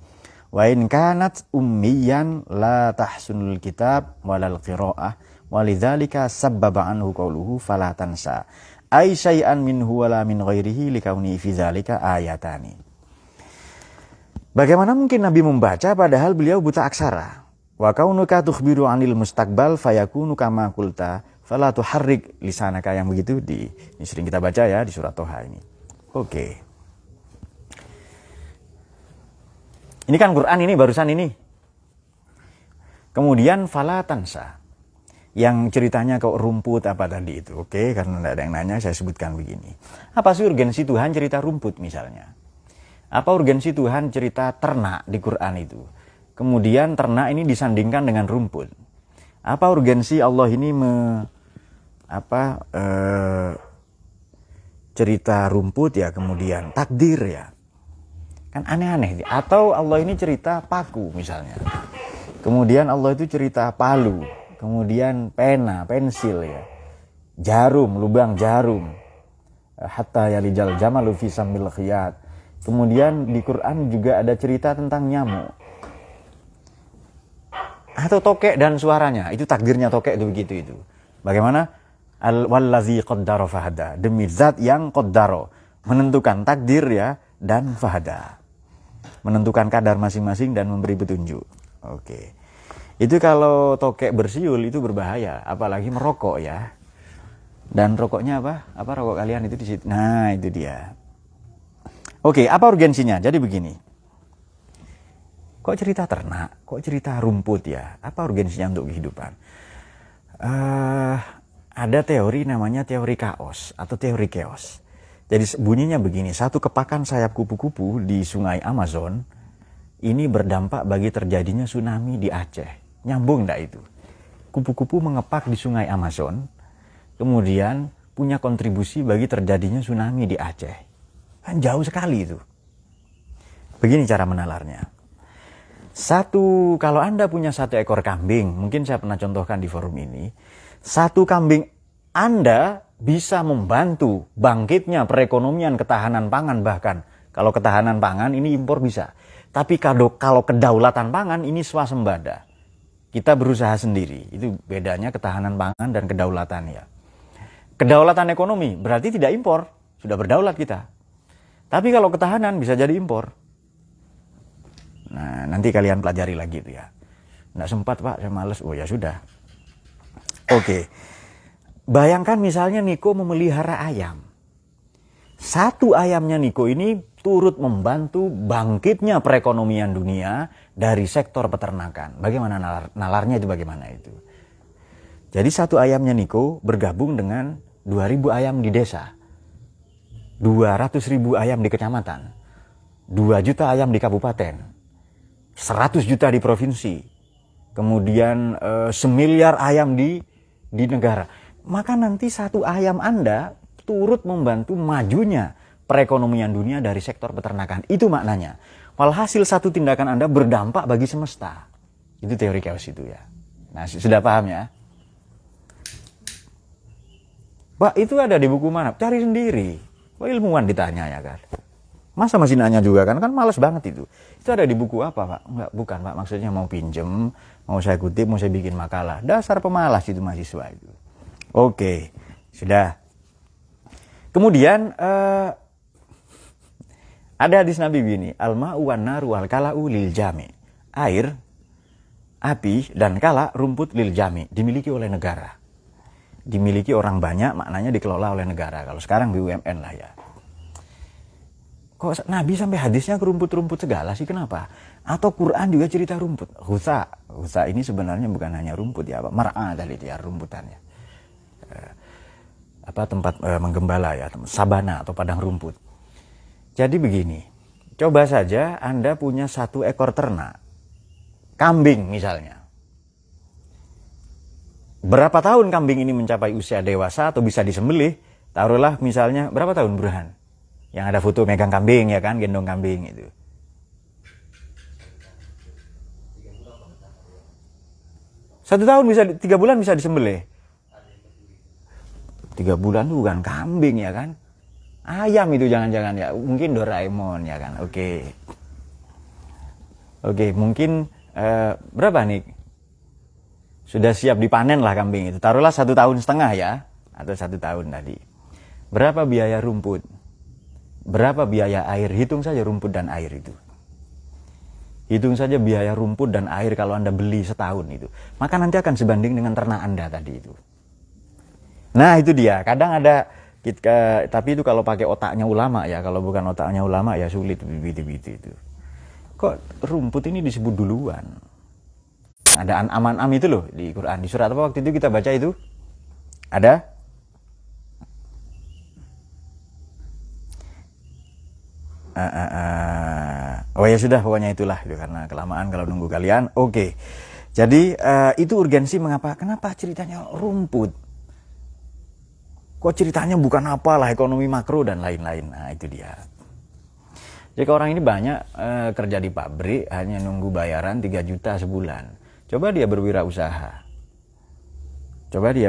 wa in kanat ummiyan la tahsunul kitab walal qiraah walidzalika sabbaba anhu qawluhu fala tansa ay syai'an minhu wala min ghairihi likauni fi dzalika ayatani. Bagaimana mungkin Nabi membaca padahal beliau buta aksara? Wa kaunuka tukhbiru 'anil mustaqbal fayakunu kama qulta fala tuharrik lisanaka, yang begitu ini sering kita baca ya di surat Toha ini. Oke. Ini kan Quran ini barusan ini. Kemudian fala tansa. Yang ceritanya kok rumput apa tadi itu. Oke, karena tidak ada yang nanya saya sebutkan begini. Apa sih urgensi Tuhan cerita rumput misalnya? Apa urgensi Tuhan cerita ternak di Quran itu? Kemudian ternak ini disandingkan dengan rumput. Apa urgensi Allah ini cerita rumput ya, kemudian takdir ya? Kan aneh-aneh. Atau Allah ini cerita paku misalnya. Kemudian Allah itu cerita palu. Kemudian pena, pensil ya. Jarum, lubang jarum. Hatta yalijal jamalu fi sammil khiyat. Kemudian di Quran juga ada cerita tentang nyamuk. Atau tokek dan suaranya. Itu takdirnya tokek itu begitu itu. Bagaimana? Wallazi qaddara fahada. Demi zat yang qaddara. Menentukan takdir ya dan fahada. Menentukan kadar masing-masing dan memberi petunjuk. Oke. Itu kalau tokek bersiul itu berbahaya, apalagi merokok ya. Dan rokoknya apa? Apa rokok kalian itu di situ? Nah, itu dia. Oke, apa urgensinya? Jadi begini. Kok cerita ternak? Kok cerita rumput ya? Apa urgensinya untuk kehidupan? Ada teori namanya teori kaos atau teori chaos. Jadi bunyinya begini, satu kepakan sayap kupu-kupu di sungai Amazon ini berdampak bagi terjadinya tsunami di Aceh. Nyambung enggak itu? Kupu-kupu mengepak di sungai Amazon, kemudian punya kontribusi bagi terjadinya tsunami di Aceh. Kan jauh sekali itu. Begini cara menalarnya. Kalau Anda punya 1 ekor kambing, mungkin saya pernah contohkan di forum ini, 1 kambing Anda bisa membantu bangkitnya perekonomian, ketahanan pangan bahkan. Kalau ketahanan pangan ini impor bisa. Tapi kalau kedaulatan pangan ini swasembada. Kita berusaha sendiri. Itu bedanya ketahanan pangan dan kedaulatan ya. Kedaulatan ekonomi berarti tidak impor. Sudah berdaulat kita. Tapi kalau ketahanan bisa jadi impor. Nah, nanti kalian pelajari lagi itu ya. Nggak sempat Pak, saya males. Oh ya sudah. Oke. Bayangkan misalnya Niko memelihara ayam. 1 ayamnya Niko ini turut membantu bangkitnya perekonomian dunia dari sektor peternakan. Bagaimana nalarnya itu bagaimana itu? Jadi 1 ayamnya Niko bergabung dengan 2.000 ayam di desa. 200.000 ayam di kecamatan. 2 juta ayam di kabupaten. 100 juta di provinsi. Kemudian 1 miliar ayam di negara. Maka nanti 1 ayam Anda turut membantu majunya perekonomian dunia dari sektor peternakan. Itu maknanya. Walhasil 1 tindakan Anda berdampak bagi semesta. Itu teori chaos itu ya. Nah, sudah paham ya? Pak, itu ada di buku mana? Cari sendiri. Wah, ilmuwan ditanya ya kan. Masa masih nanya juga kan? Kan males banget itu. Itu ada di buku apa Pak? Enggak, bukan Pak. Maksudnya mau pinjem, mau saya kutip, mau saya bikin makalah. Dasar pemalas itu mahasiswa itu. Oke, sudah. Kemudian ada hadis Nabi begini, al-ma'u wan naru wal kala'u lil jami'. Air api dan kala rumput lil jami, dimiliki oleh negara. Dimiliki orang banyak, maknanya dikelola oleh negara. Kalau sekarang BUMN lah ya. Kok Nabi sampai hadisnya ke rumput-rumput segala sih, kenapa? Atau Quran juga cerita rumput. Husa ini sebenarnya bukan hanya rumput ya, mar'a tadi itu ya, rumputannya. Tempat menggembala ya, sabana atau padang rumput. Jadi begini, coba saja Anda punya 1 ekor ternak, kambing misalnya. Berapa tahun kambing ini mencapai usia dewasa atau bisa disembelih? Taruhlah misalnya berapa tahun Burhan? Yang ada foto megang kambing ya kan, gendong kambing itu. 1 tahun bisa, 3 bulan bisa disembelih. 3 bulan itu bukan kambing ya kan? Ayam itu jangan-jangan ya, mungkin Doraemon ya kan. Oke, mungkin berapa nih? Sudah siap dipanen lah kambing itu. Taruhlah 1,5 tahun ya, atau 1 tahun tadi. Berapa biaya rumput? Berapa biaya air? Hitung saja rumput dan air itu. Hitung saja biaya rumput dan air kalau Anda beli setahun itu. Maka nanti akan sebanding dengan ternak Anda tadi itu. Nah itu dia. Kadang ada, tapi itu kalau pakai otaknya ulama ya. Kalau bukan otaknya ulama ya sulit begitu itu. Kok rumput ini disebut duluan? Ada An'am itu loh di Quran. Di surat apa waktu itu kita baca itu? Ada? Oh ya sudah, pokoknya itulah itu, karena kelamaan kalau nunggu kalian. Oke. Jadi itu urgensi kenapa ceritanya rumput? Kok ceritanya bukan apalah ekonomi makro dan lain-lain. Nah, itu dia. Jadi orang ini banyak kerja di pabrik hanya nunggu bayaran 3 juta sebulan. Coba dia berwirausaha. Coba dia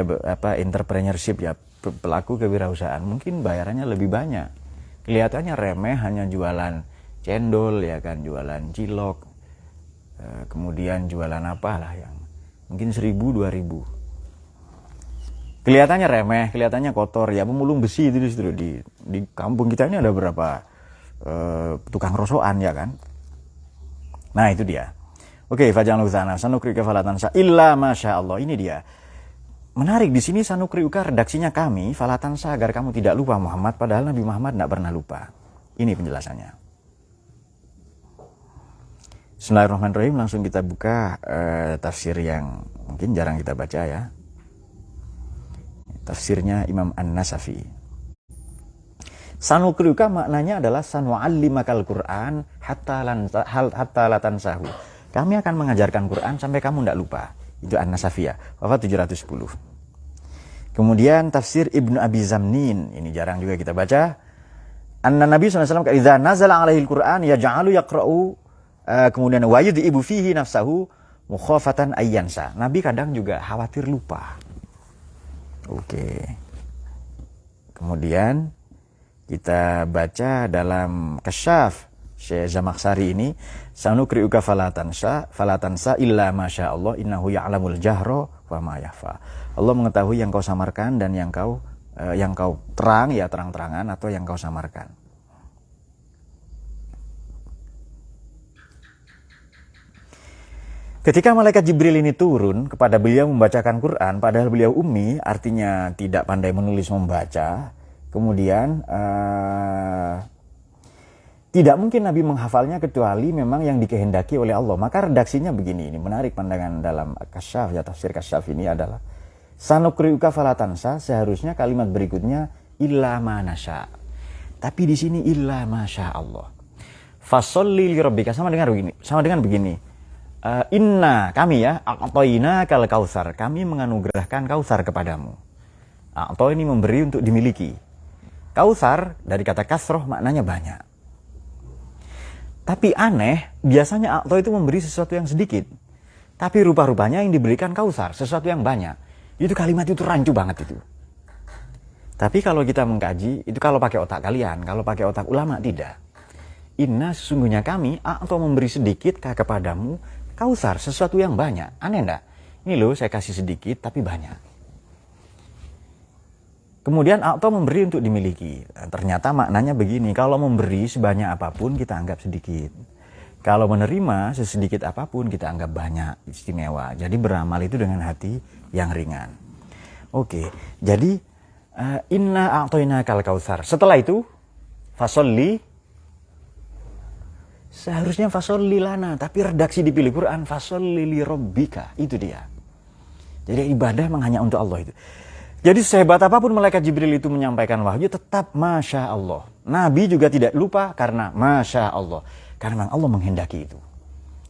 entrepreneurship ya, pelaku kewirausahaan, mungkin bayarannya lebih banyak. Kelihatannya remeh, hanya jualan cendol ya kan, jualan cilok, kemudian jualan apalah yang mungkin 1.000, 2.000. Kelihatannya remeh, kelihatannya kotor ya, pemulung besi itu di kampung kita ini ada berapa tukang rosokan ya kan. Nah itu dia. Oke, fajanul sana sanukrika falatansa illa masya Allah. Ini dia. Menarik di sini, sanukriuka redaksinya kami falatansa, agar kamu tidak lupa Muhammad, padahal Nabi Muhammad tidak pernah lupa. Ini penjelasannya. Bismillahirrahmanirrahim, langsung kita buka tafsir yang mungkin jarang kita baca ya. Tafsirnya Imam An-Nasafi. Sanukriuka maknanya adalah sanu'allimakal Qur'an hatta latansahu. Kami akan mengajarkan Quran sampai kamu tidak lupa. Itu An-Nasafiyah, wafat 710. Kemudian tafsir Ibnu Abi Zamnin, ini jarang juga kita baca. Anna Nabi SAW idza nazala alaihil Qur'an yaj'alu yaqra'u, kemudian wa yudhibu fihi nafsahu mukhafatan ayyansa. Nabi kadang juga khawatir lupa. Oke. Kemudian kita baca dalam Kasyaf Syekh Zamakhsyari ini, sanukriuka falatansa illa masya Allah innahu ya'lamul jahra wa ma yakhfa. Allah mengetahui yang kau samarkan dan yang kau terang ya, terang-terangan, atau yang kau samarkan. Ketika malaikat Jibril ini turun kepada beliau membacakan Quran, padahal beliau ummi, artinya tidak pandai menulis membaca, kemudian tidak mungkin Nabi menghafalnya kecuali memang yang dikehendaki oleh Allah. Maka redaksinya begini, ini menarik pandangan dalam Kasyaf ya, tafsir Kasyaf ini adalah sanukriuka falatansa, seharusnya kalimat berikutnya illa ma nasya. Tapi di sini illa masya Allah. Fasholli li rabbika, sama dengan begini. Inna, kami ya, a'toina kal kautsar, kami menganugerahkan kautsar kepadamu. A'to ini memberi untuk dimiliki. Kautsar dari kata kasroh maknanya banyak. Tapi aneh, biasanya A'to itu memberi sesuatu yang sedikit. Tapi rupa-rupanya yang diberikan Kautsar, sesuatu yang banyak. Itu kalimat itu rancu banget itu. Tapi kalau kita mengkaji, itu kalau pakai otak kalian, kalau pakai otak ulama tidak. Inna, sesungguhnya kami, A'to memberi sedikit kepadamu, Kautsar, sesuatu yang banyak. Aneh enggak? Ini loh, saya kasih sedikit tapi banyak. Kemudian A'to memberi untuk dimiliki. Ternyata maknanya begini, kalau memberi sebanyak apapun kita anggap sedikit. Kalau menerima sesedikit apapun kita anggap banyak, istimewa. Jadi beramal itu dengan hati yang ringan. Oke, jadi inna a'toinakal kautsar. Setelah itu fasolli, seharusnya fasolli lana, tapi redaksi dipilih Quran fasolli li rabbika, itu dia. Jadi ibadah memang hanya untuk Allah itu. Jadi sehebat apapun malaikat Jibril itu menyampaikan wahyu, tetap Masya Allah. Nabi juga tidak lupa karena Masya Allah. Karena memang Allah menghendaki itu.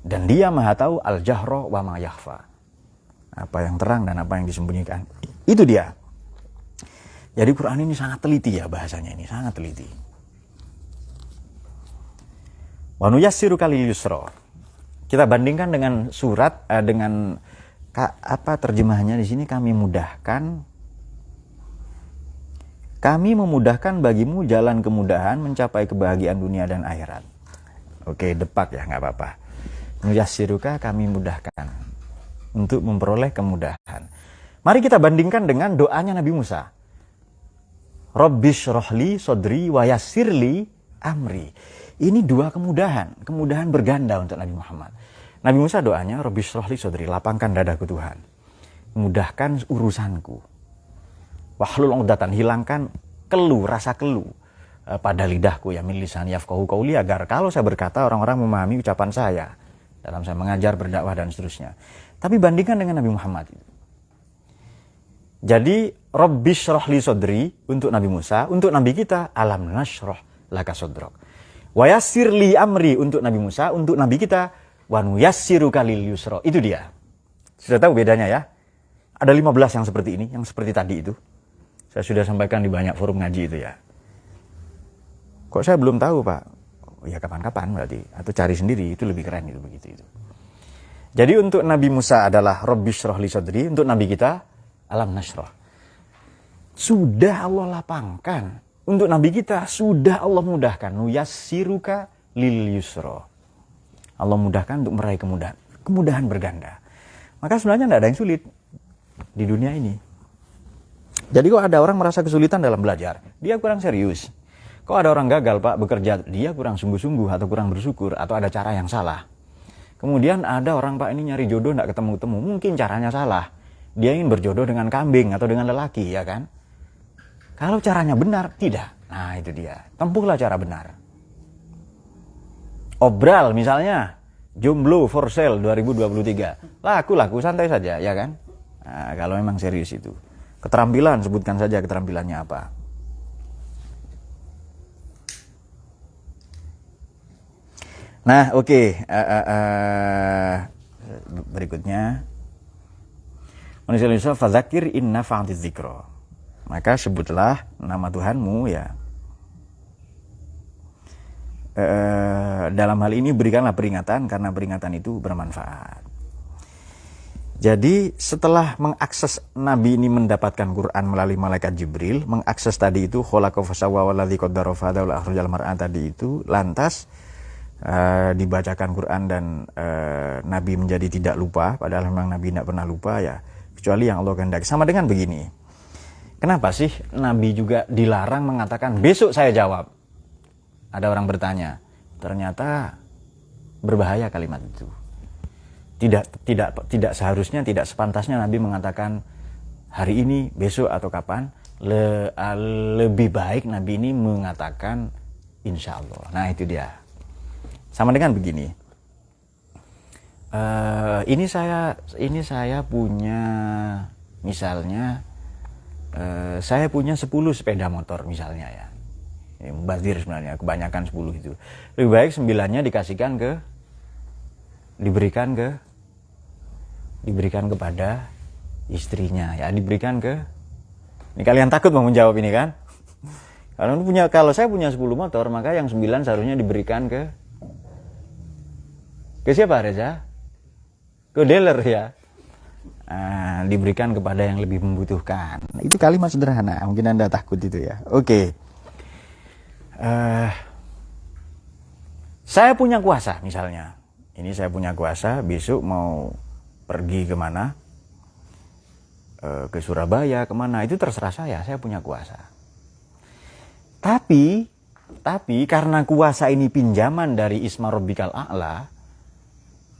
Dan dia maha tahu al-jahro wa ma yakhfa. Apa yang terang dan apa yang disembunyikan. Itu dia. Jadi Quran ini sangat teliti ya bahasanya ini. Sangat teliti. Wa nuyassiruka lil yusra. Kita bandingkan dengan surat, dengan apa terjemahannya di sini, kami memudahkan bagimu jalan kemudahan mencapai kebahagiaan dunia dan akhirat. Oke, depak ya, nggak apa-apa. Nuyassiruka, kami mudahkan untuk memperoleh kemudahan. Mari kita bandingkan dengan doanya Nabi Musa. Rabbish rohli sodri wa yassirli amri. Ini dua kemudahan berganda untuk Nabi Muhammad. Nabi Musa doanya, Rabbish rohli sodri, lapangkan dadaku Tuhan. Mudahkan urusanku. Wahlul 'uqdatan, hilangkan rasa keluh pada lidahku ya min lisan yafqahu qauli, agar kalau saya berkata orang-orang memahami ucapan saya dalam saya mengajar, berdakwah dan seterusnya. Tapi bandingkan dengan Nabi Muhammad. Jadi Rabbish rohli sodri untuk Nabi Musa, untuk Nabi kita alam nasroh laka sodrok. Wa yassirli amri untuk Nabi Musa, untuk Nabi kita wa nuyassiruka lil yusra. Itu dia. Sudah tahu bedanya ya? Ada 15 yang seperti ini, yang seperti tadi itu. Saya sudah sampaikan di banyak forum ngaji itu ya. Kok saya belum tahu Pak? Ya kapan-kapan berarti. Atau cari sendiri, itu lebih keren itu begitu itu. Jadi untuk Nabi Musa adalah Rabbish rohli sodri, untuk Nabi kita alam nasroh. Sudah Allah lapangkan. Untuk Nabi kita sudah Allah mudahkan. Nuyassiruka lil yusra. Allah mudahkan untuk meraih kemudahan. Kemudahan berganda. Maka sebenarnya tidak ada yang sulit di dunia ini. Jadi kok ada orang merasa kesulitan dalam belajar, dia kurang serius. Kok ada orang gagal Pak bekerja, dia kurang sungguh-sungguh atau kurang bersyukur atau ada cara yang salah. Kemudian ada orang Pak ini nyari jodoh tidak ketemu-temu, mungkin caranya salah. Dia ingin berjodoh dengan kambing atau dengan lelaki, ya kan? Kalau caranya benar, tidak. Nah itu dia, tempuhlah cara benar. Obral misalnya, jomblo for sale 2023. Laku santai saja, ya kan? Nah, kalau memang serius itu. Keterampilan, sebutkan saja keterampilannya apa. Nah, oke. Berikutnya. Manusia Indonesia, fadzakir inna fa'atiz dzikra. Maka sebutlah nama Tuhanmu ya. Dalam hal ini berikanlah peringatan, karena peringatan itu bermanfaat. Jadi setelah mengakses Nabi ini mendapatkan Quran melalui malaikat Jibril, mengakses tadi itu khalaqa fasawwa waladzi qaddara fahada wal akhrajal mar'a tadi itu, lantas dibacakan Quran dan Nabi menjadi tidak lupa, padahal memang Nabi tidak pernah lupa ya, kecuali yang Allah kehendaki. Sama dengan begini, kenapa sih Nabi juga dilarang mengatakan besok saya jawab? Ada orang bertanya, ternyata berbahaya kalimat itu. Tidak seharusnya, tidak sepantasnya Nabi mengatakan hari ini, besok atau kapan. Lebih baik Nabi ini mengatakan insya Allah. Nah itu dia. Sama dengan begini. Ini saya punya, misalnya saya punya 10 sepeda motor misalnya ya. Mubazir sebenarnya, kebanyakan 10 itu. Lebih baik 9-nya diberikan kepada istrinya ya, ini kalian takut mau menjawab ini kan? Kalau saya punya 10 motor, maka yang 9 seharusnya diberikan ke siapa Reza? Ke dealer ya. Diberikan kepada yang lebih membutuhkan. Itu kalimat sederhana, mungkin Anda takut itu ya. Oke. Saya punya kuasa misalnya. Ini saya punya kuasa, besok mau pergi kemana? Ke Surabaya, kemana? Itu terserah saya punya kuasa. Tapi Tapi karena kuasa ini pinjaman dari Isma Rabbikal A'la,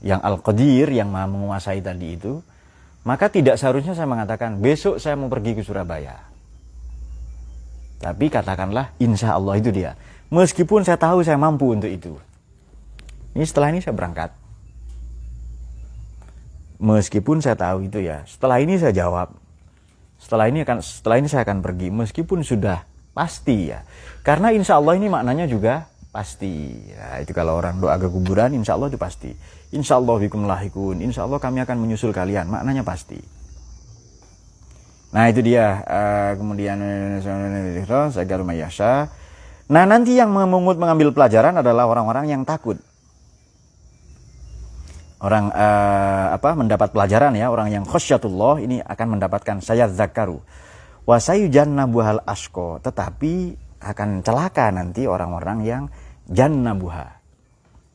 yang Al-Qadir, yang maha menguasai tadi itu, maka tidak seharusnya saya mengatakan, besok saya mau pergi ke Surabaya. Tapi katakanlah, insya Allah itu dia. Meskipun saya tahu saya mampu untuk itu. Ini setelah ini saya berangkat. Meskipun saya tahu itu ya. Setelah ini saya jawab. Setelah ini saya akan pergi. Meskipun sudah pasti ya. Karena insya Allah ini maknanya juga pasti. Ya, itu kalau orang doa ke kuburan, insya Allah itu pasti. Insya Allah bikum lahikun. Insya Allah kami akan menyusul kalian. Maknanya pasti. Nah itu dia. Kemudian Sagar Mayasha. Nah nanti yang mengambil pelajaran adalah orang-orang yang takut. Orang mendapat pelajaran ya, orang yang khasyatullah ini akan mendapatkan sayadzakaru wa sayujannabuhal ashqa, tetapi akan celaka nanti orang-orang yang jannabuha,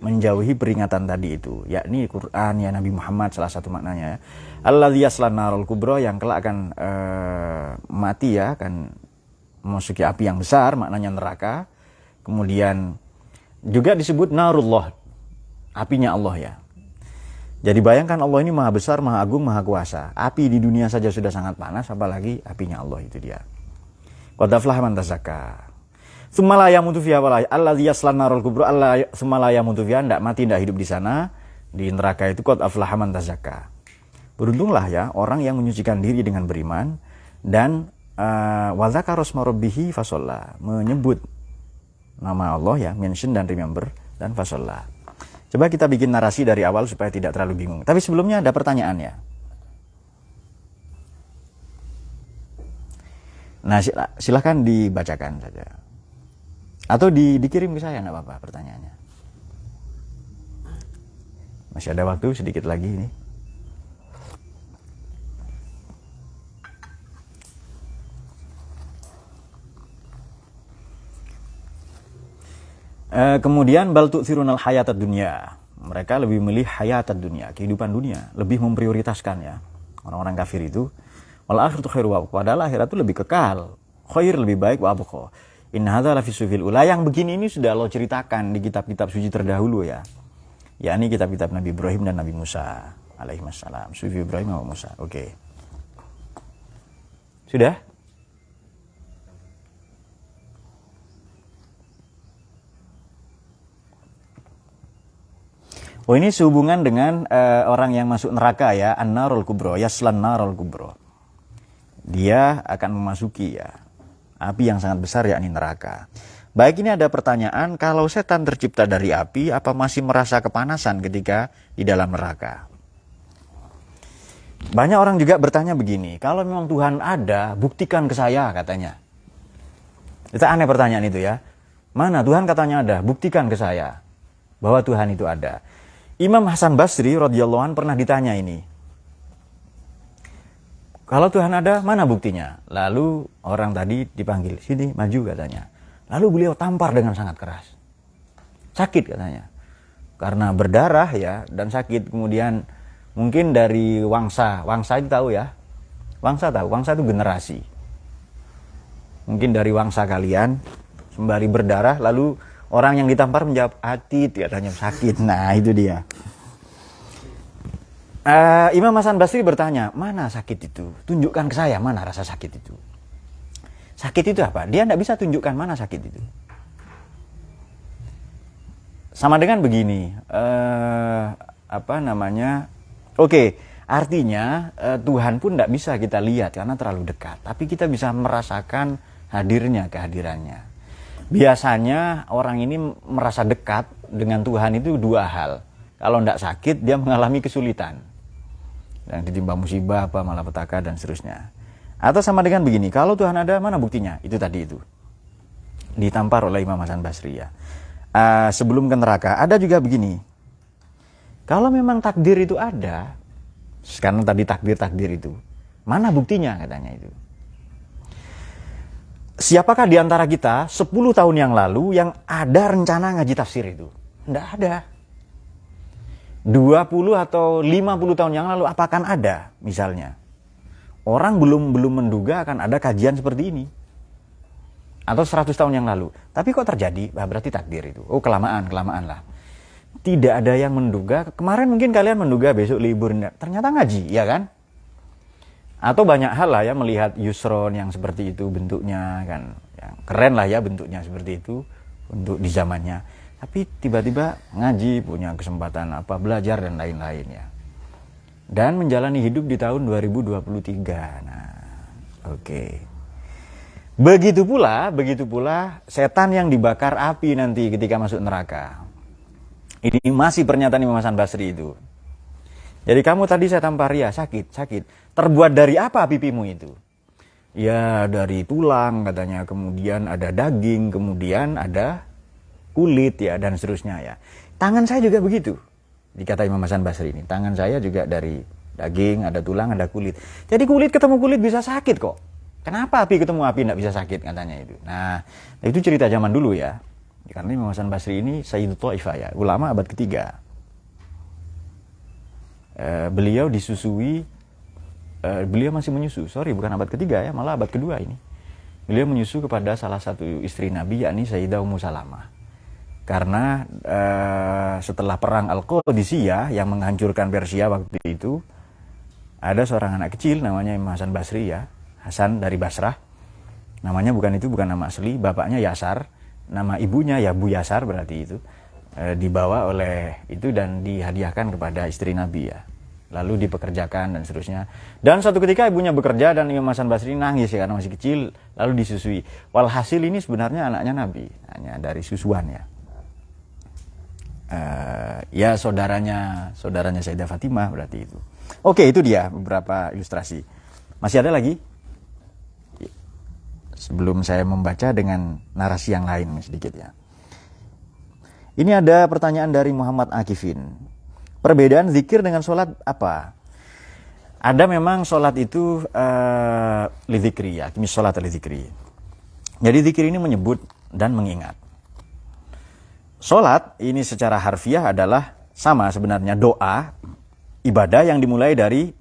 menjauhi peringatan tadi itu, yakni Quran ya, Nabi Muhammad salah satu maknanya ya. Alladzi yaslan narul kubra, yang kelak akan mati ya, akan memasuki api yang besar, maknanya neraka. Kemudian juga disebut narullah, apinya Allah ya. Jadi bayangkan Allah ini maha besar, maha agung, maha kuasa. Api di dunia saja sudah sangat panas, apalagi apinya Allah, itu dia. Qad aflaha man tazakka. Tsumma la yamutu fiha wa la alladzi yaslan narul kubra tsumma la yamutu fiha, ndak mati, ndak hidup di sana, di neraka itu. Qad aflaha man tazakka. Beruntunglah ya orang yang menyucikan diri dengan beriman dan wa dzakara rasma rabbih fasalla, menyebut nama Allah ya, mention dan remember, dan fasalla. Coba kita bikin narasi dari awal supaya tidak terlalu bingung. Tapi sebelumnya ada pertanyaan ya. Nah silahkan dibacakan saja. Atau dikirim ke saya, enggak apa-apa pertanyaannya. Masih ada waktu sedikit lagi ini. Kemudian bal tu'thirunal hayatad dunya. Mereka lebih memilih hayatad dunya, kehidupan dunia, lebih memprioritaskan ya. Orang-orang kafir itu wal akhiratu khairu wa abqa, padahal akhirat itu lebih kekal, khair, lebih baik, wa abqa. Inna hadza la fi sufil ula, yang begini ini sudah Allah ceritakan di kitab-kitab suci terdahulu ya. Yakni kitab-kitab Nabi Ibrahim dan Nabi Musa alaihi wassalam. Sufi Ibrahim sama Musa. Oke. Sudah? Oh ini sehubungan dengan orang yang masuk neraka ya, an-narul kubro, yaslan narul kubro. Dia akan memasuki ya api yang sangat besar, yakni neraka. Baik, ini ada pertanyaan, kalau setan tercipta dari api, apa masih merasa kepanasan ketika di dalam neraka? Banyak orang juga bertanya begini, kalau memang Tuhan ada, buktikan ke saya katanya. Itu aneh pertanyaan itu ya. Mana Tuhan katanya ada, buktikan ke saya bahwa Tuhan itu ada. Imam Hasan Basri radhiyallahu anhu pernah ditanya ini. Kalau Tuhan ada, mana buktinya? Lalu orang tadi dipanggil, sini maju katanya. Lalu beliau tampar dengan sangat keras. Sakit katanya. Karena berdarah ya dan sakit. Kemudian mungkin dari wangsa itu tahu ya. Wangsa tahu, wangsa itu generasi. Mungkin dari wangsa kalian sembari berdarah, lalu orang yang ditampar menjawab hati, katanya sakit. Nah itu dia. Imam Hasan Basri bertanya, mana sakit itu? Tunjukkan ke saya mana rasa sakit itu. Sakit itu apa? Dia tidak bisa tunjukkan mana sakit itu. Sama dengan begini, Oke, artinya Tuhan pun tidak bisa kita lihat karena terlalu dekat. Tapi kita bisa merasakan hadirnya, kehadirannya. Biasanya orang ini merasa dekat dengan Tuhan itu dua hal. Kalau tidak sakit, dia mengalami kesulitan. Yang ditimpa musibah, malapetaka, dan seterusnya. Atau sama dengan begini, kalau Tuhan ada, mana buktinya? Itu tadi itu. Ditampar oleh Imam Hasan Basri ya. Sebelum ke neraka, ada juga begini. Kalau memang takdir itu ada, karena tadi takdir itu, mana buktinya katanya itu. Siapakah di antara kita 10 tahun yang lalu yang ada rencana ngaji tafsir itu? Tidak ada. 20 atau 50 tahun yang lalu apakah ada misalnya? Orang belum menduga akan ada kajian seperti ini. Atau 100 tahun yang lalu. Tapi kok terjadi? Berarti takdir itu. Oh, kelamaan lah. Tidak ada yang menduga. Kemarin mungkin kalian menduga besok libur. Ternyata ngaji, ya kan? Atau banyak hal lah ya, melihat Yusron yang seperti itu bentuknya kan. Yang keren lah ya bentuknya seperti itu untuk di zamannya. Tapi tiba-tiba ngaji, punya kesempatan apa, belajar dan lain-lain ya. Dan menjalani hidup di tahun 2023. Nah, oke. Begitu pula setan yang dibakar api nanti ketika masuk neraka. Ini masih pernyataan Imam Hasan Basri itu. Jadi kamu tadi saya tampar ya, sakit. Terbuat dari apa pipimu itu? Ya dari tulang katanya, kemudian ada daging, kemudian ada kulit ya, dan seterusnya ya. Tangan saya juga begitu, dikata Imam Hasan Basri ini. Tangan saya juga dari daging, ada tulang, ada kulit. Jadi kulit ketemu kulit bisa sakit kok. Kenapa api ketemu api tidak bisa sakit katanya itu. Nah, itu cerita zaman dulu ya. Karena Imam Hasan Basri ini Sayyidu Ta'ifah ya, ulama abad ketiga. Beliau disusui, beliau masih menyusu, bukan abad ketiga ya, malah abad kedua ini. Beliau menyusu kepada salah satu istri Nabi, yakni Sayyidah Ummu Salamah. Karena setelah perang Al-Qadisiyah yang menghancurkan Persia waktu itu, ada seorang anak kecil namanya Imam Hasan Basri ya, Hasan dari Basrah. Namanya bukan nama asli, bapaknya Yasar, nama ibunya ya Bu Yasar berarti itu. Dibawa oleh itu dan dihadiahkan kepada istri Nabi ya. Lalu dipekerjakan dan seterusnya. Dan suatu ketika ibunya bekerja dan Imam Hasan Basri nangis ya karena masih kecil, lalu disusui. Walhasil ini sebenarnya anaknya Nabi, hanya dari susuan ya. Ya saudaranya Sayyidah Fatimah berarti itu. Oke, itu dia beberapa ilustrasi. Masih ada lagi? Sebelum saya membaca dengan narasi yang lain sedikit ya. Ini ada pertanyaan dari Muhammad Akifin. Perbedaan zikir dengan sholat apa? Ada memang sholat itu lidzikri ya, kimi sholat lidzikri. Jadi zikir ini menyebut dan mengingat. Sholat ini secara harfiah adalah sama sebenarnya, doa, ibadah yang dimulai dari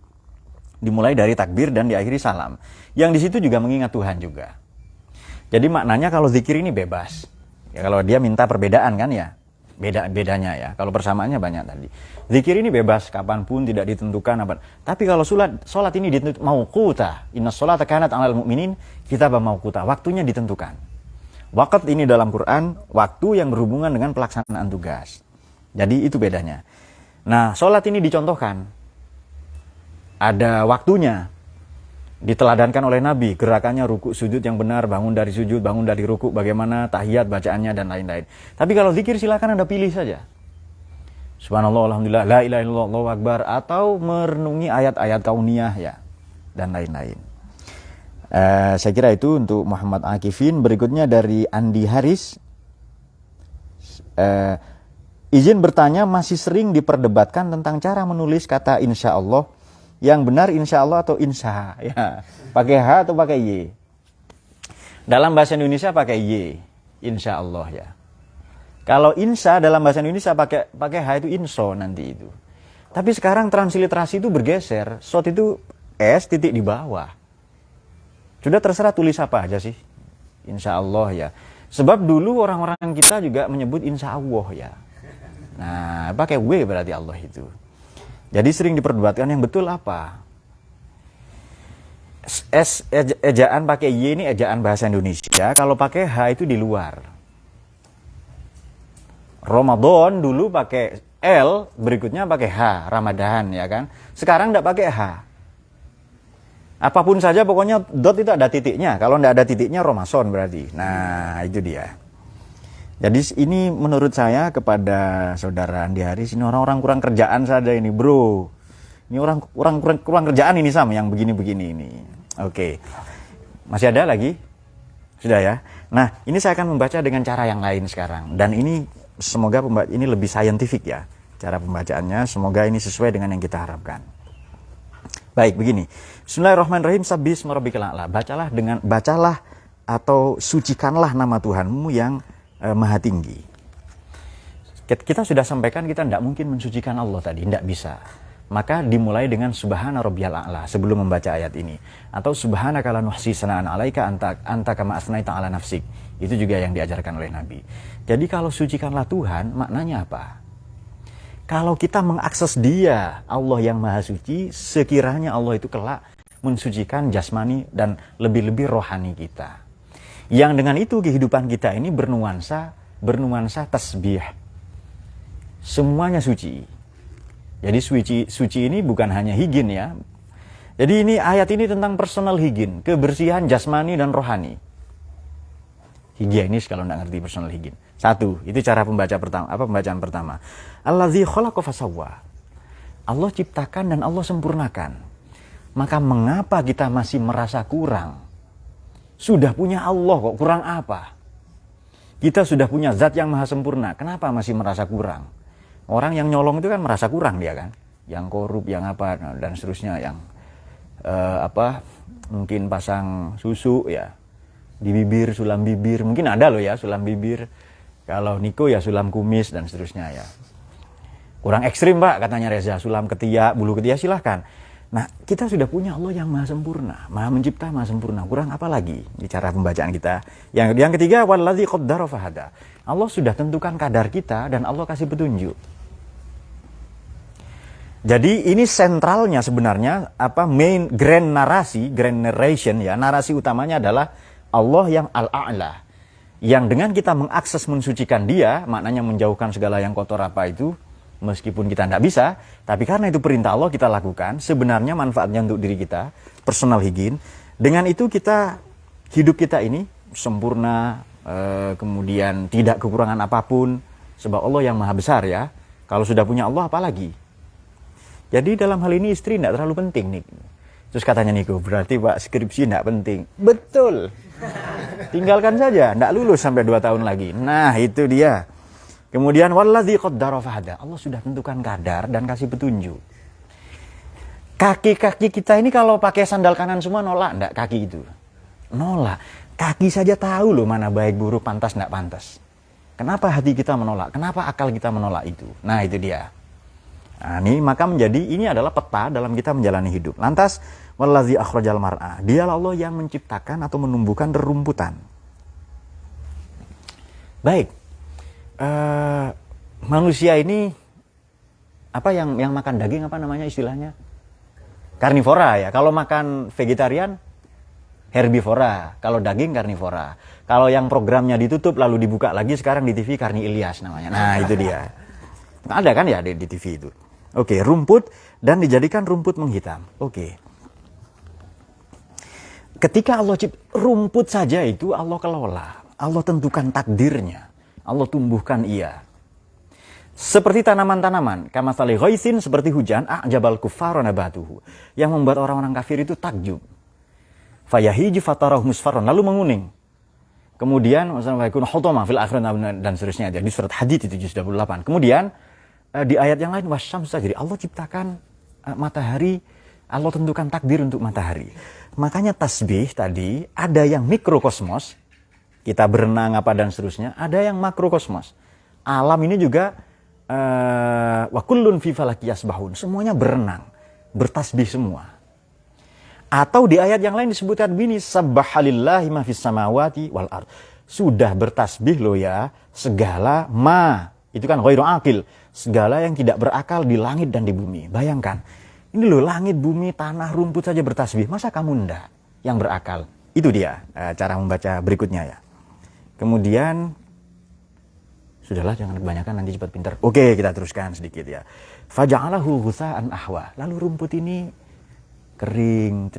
takbir dan diakhiri salam. Yang di situ juga mengingat Tuhan juga. Jadi maknanya kalau zikir ini bebas. Ya kalau dia minta perbedaan kan ya. Bedanya ya. Kalau persamaannya banyak tadi. Zikir ini bebas kapanpun, tidak ditentukan apa. Tapi kalau sholat ini ditentukan mauquta. Inna sholata kanat 'alal mu'minin kitaban mauquta. Waktunya ditentukan. Waqt ini dalam Quran waktu yang berhubungan dengan pelaksanaan tugas. Jadi itu bedanya. Nah, sholat ini dicontohkan. Ada waktunya. Diteladankan oleh Nabi, gerakannya ruku sujud yang benar, bangun dari sujud, bangun dari ruku, bagaimana tahiyat bacaannya dan lain-lain. Tapi kalau zikir silakan Anda pilih saja. Subhanallah, alhamdulillah, la ilaha illallah, Allahu akbar, atau merenungi ayat-ayat kauniyah ya dan lain-lain. Saya kira itu untuk Muhammad Akifin. Berikutnya dari Andi Haris. Izin bertanya, masih sering diperdebatkan tentang cara menulis kata insya Allah. Yang benar insya Allah atau insya ya, pakai H atau pakai Y. Dalam bahasa Indonesia pakai Y, insya Allah ya. Kalau insya dalam bahasa Indonesia pakai H itu inso nanti itu. Tapi sekarang transliterasi itu bergeser, shot itu S titik di bawah. Sudah terserah tulis apa aja sih, insya Allah ya. Sebab dulu orang-orang kita juga menyebut insya Allah ya. Nah pakai W berarti Allah itu. Jadi sering diperdebatkan yang betul apa. Ejaan pakai Y ini ejaan bahasa Indonesia. Kalau pakai H itu di luar. Ramadan dulu pakai L, berikutnya pakai H, Ramadan ya kan. Sekarang tidak pakai H. Apapun saja pokoknya dot itu ada titiknya. Kalau tidak ada titiknya Ramadan berarti. Nah itu dia. Jadi ini menurut saya kepada saudara Andi Haris, ini orang-orang kurang kerjaan saja ini bro. Ini orang kurang kerjaan ini Sam yang begini-begini ini. Oke. Masih ada lagi? Sudah ya. Nah ini saya akan membaca dengan cara yang lain sekarang. Dan ini semoga ini lebih saintifik ya. Cara pembacaannya semoga ini sesuai dengan yang kita harapkan. Baik begini. Bismillahirrahmanirrahim. Sabbisma rabbikal a'la. Bacalah atau sucikanlah nama Tuhanmu yang Maha tinggi. Kita sudah sampaikan kita tidak mungkin mensucikan Allah tadi, tidak bisa. Maka dimulai dengan subhana rabbiyal a'la sebelum membaca ayat ini. Atau subhanaka la nuhsi sana'an 'alaika anta kama asnaita 'ala nafsik. Itu juga yang diajarkan oleh Nabi. Jadi kalau sucikanlah Tuhan, maknanya apa? Kalau kita mengakses Dia, Allah yang Maha Suci, sekiranya Allah itu kelak mensucikan jasmani dan lebih-lebih rohani kita. Yang dengan itu kehidupan kita ini bernuansa tasbih. Semuanya suci. Jadi suci ini bukan hanya higien ya. Jadi ini ayat ini tentang personal higien, kebersihan jasmani dan rohani. Higienis kalau nggak ngerti personal higien. Satu, itu cara pembacaan pertama. Allazi khalaqa fasawwa. Allah ciptakan dan Allah sempurnakan. Maka mengapa kita masih merasa kurang? Sudah punya Allah kok, kurang apa? Kita sudah punya zat yang maha sempurna, kenapa masih merasa kurang? Orang yang nyolong itu kan merasa kurang dia kan, yang korup, yang apa dan seterusnya, yang mungkin pasang susu ya di bibir, sulam bibir, mungkin ada loh ya sulam bibir. Kalau Niko ya sulam kumis dan seterusnya ya. Kurang ekstrim Pak katanya Reza, sulam ketiak, bulu ketiak silahkan. Nah kita sudah punya Allah yang maha sempurna, maha mencipta, maha sempurna. Kurang apa lagi di cara pembacaan kita? Yang ketiga, wallazi qaddara fahada. Allah sudah tentukan kadar kita dan Allah kasih petunjuk. Jadi ini sentralnya sebenarnya main grand narration ya, narasi utamanya adalah Allah yang al-a'la. Yang dengan kita mengakses mensucikan Dia, maknanya menjauhkan segala yang kotor apa itu, meskipun kita tidak bisa, tapi karena itu perintah Allah kita lakukan, sebenarnya manfaatnya untuk diri kita, personal hygiene. Dengan itu hidup kita ini sempurna, kemudian tidak kekurangan apapun, sebab Allah yang maha besar ya. Kalau sudah punya Allah apalagi? Jadi dalam hal ini istri tidak terlalu penting nih. Terus katanya Niko, berarti Pak skripsi tidak penting. Betul. Tinggalkan saja, tidak lulus sampai 2 tahun lagi. Nah itu dia. Kemudian wallazi qaddara fahada. Allah sudah tentukan kadar dan kasih petunjuk. Kaki-kaki kita ini kalau pakai sandal kanan semua nolak enggak kaki itu? Nolak. Kaki saja tahu loh mana baik buruk, pantas enggak pantas. Kenapa hati kita menolak? Kenapa akal kita menolak itu? Nah itu dia. Nah, maka ini adalah peta dalam kita menjalani hidup. Lantas wallazi akhrajal mar'a. Dialah Allah yang menciptakan atau menumbuhkan rerumputan. Baik. Manusia ini yang makan daging apa namanya istilahnya? Karnivora ya. Kalau makan vegetarian herbivora, kalau daging karnivora. Kalau yang programnya ditutup lalu dibuka lagi sekarang di TV Karni Ilyas namanya. Nah, itu dia. Ada kan ya di TV itu. Oke, rumput dan dijadikan rumput menghitam. Oke. Ketika Allah rumput saja itu Allah kelola. Allah tentukan takdirnya. Allah tumbuhkan ia. Seperti tanaman-tanaman, kamatsali ghaisin, seperti hujan, a'jabal kuffara nabatuhu, yang membuat orang-orang kafir itu takjub. Fayahiju fatarahu musfarran, lalu menguning. Kemudian wasallam hutama fil akhir dan seterusnya. Di surat Hadid itu juz 28. Kemudian di ayat yang lain wasyamsa, jadi Allah ciptakan matahari, Allah tentukan takdir untuk matahari. Makanya tasbih tadi ada yang mikrokosmos, kita berenang apa dan seterusnya, ada yang makrokosmos. Alam ini juga wa kullun fi falaki yasbahun, semuanya berenang, bertasbih semua. Atau di ayat yang lain disebutkan begini, sabbahalillahi ma fis samawati wal ard. Sudah bertasbih loh ya segala itu kan ghairu aqil, segala yang tidak berakal di langit dan di bumi. Bayangkan, ini loh langit, bumi, tanah, rumput saja bertasbih. Masa kamu ndak yang berakal? Itu dia cara membaca berikutnya ya. Kemudian, sudahlah jangan kebanyakan nanti cepat pintar. Oke, kita teruskan sedikit ya. Faja'alahu ghusa'an ahwa. Lalu rumput ini kering,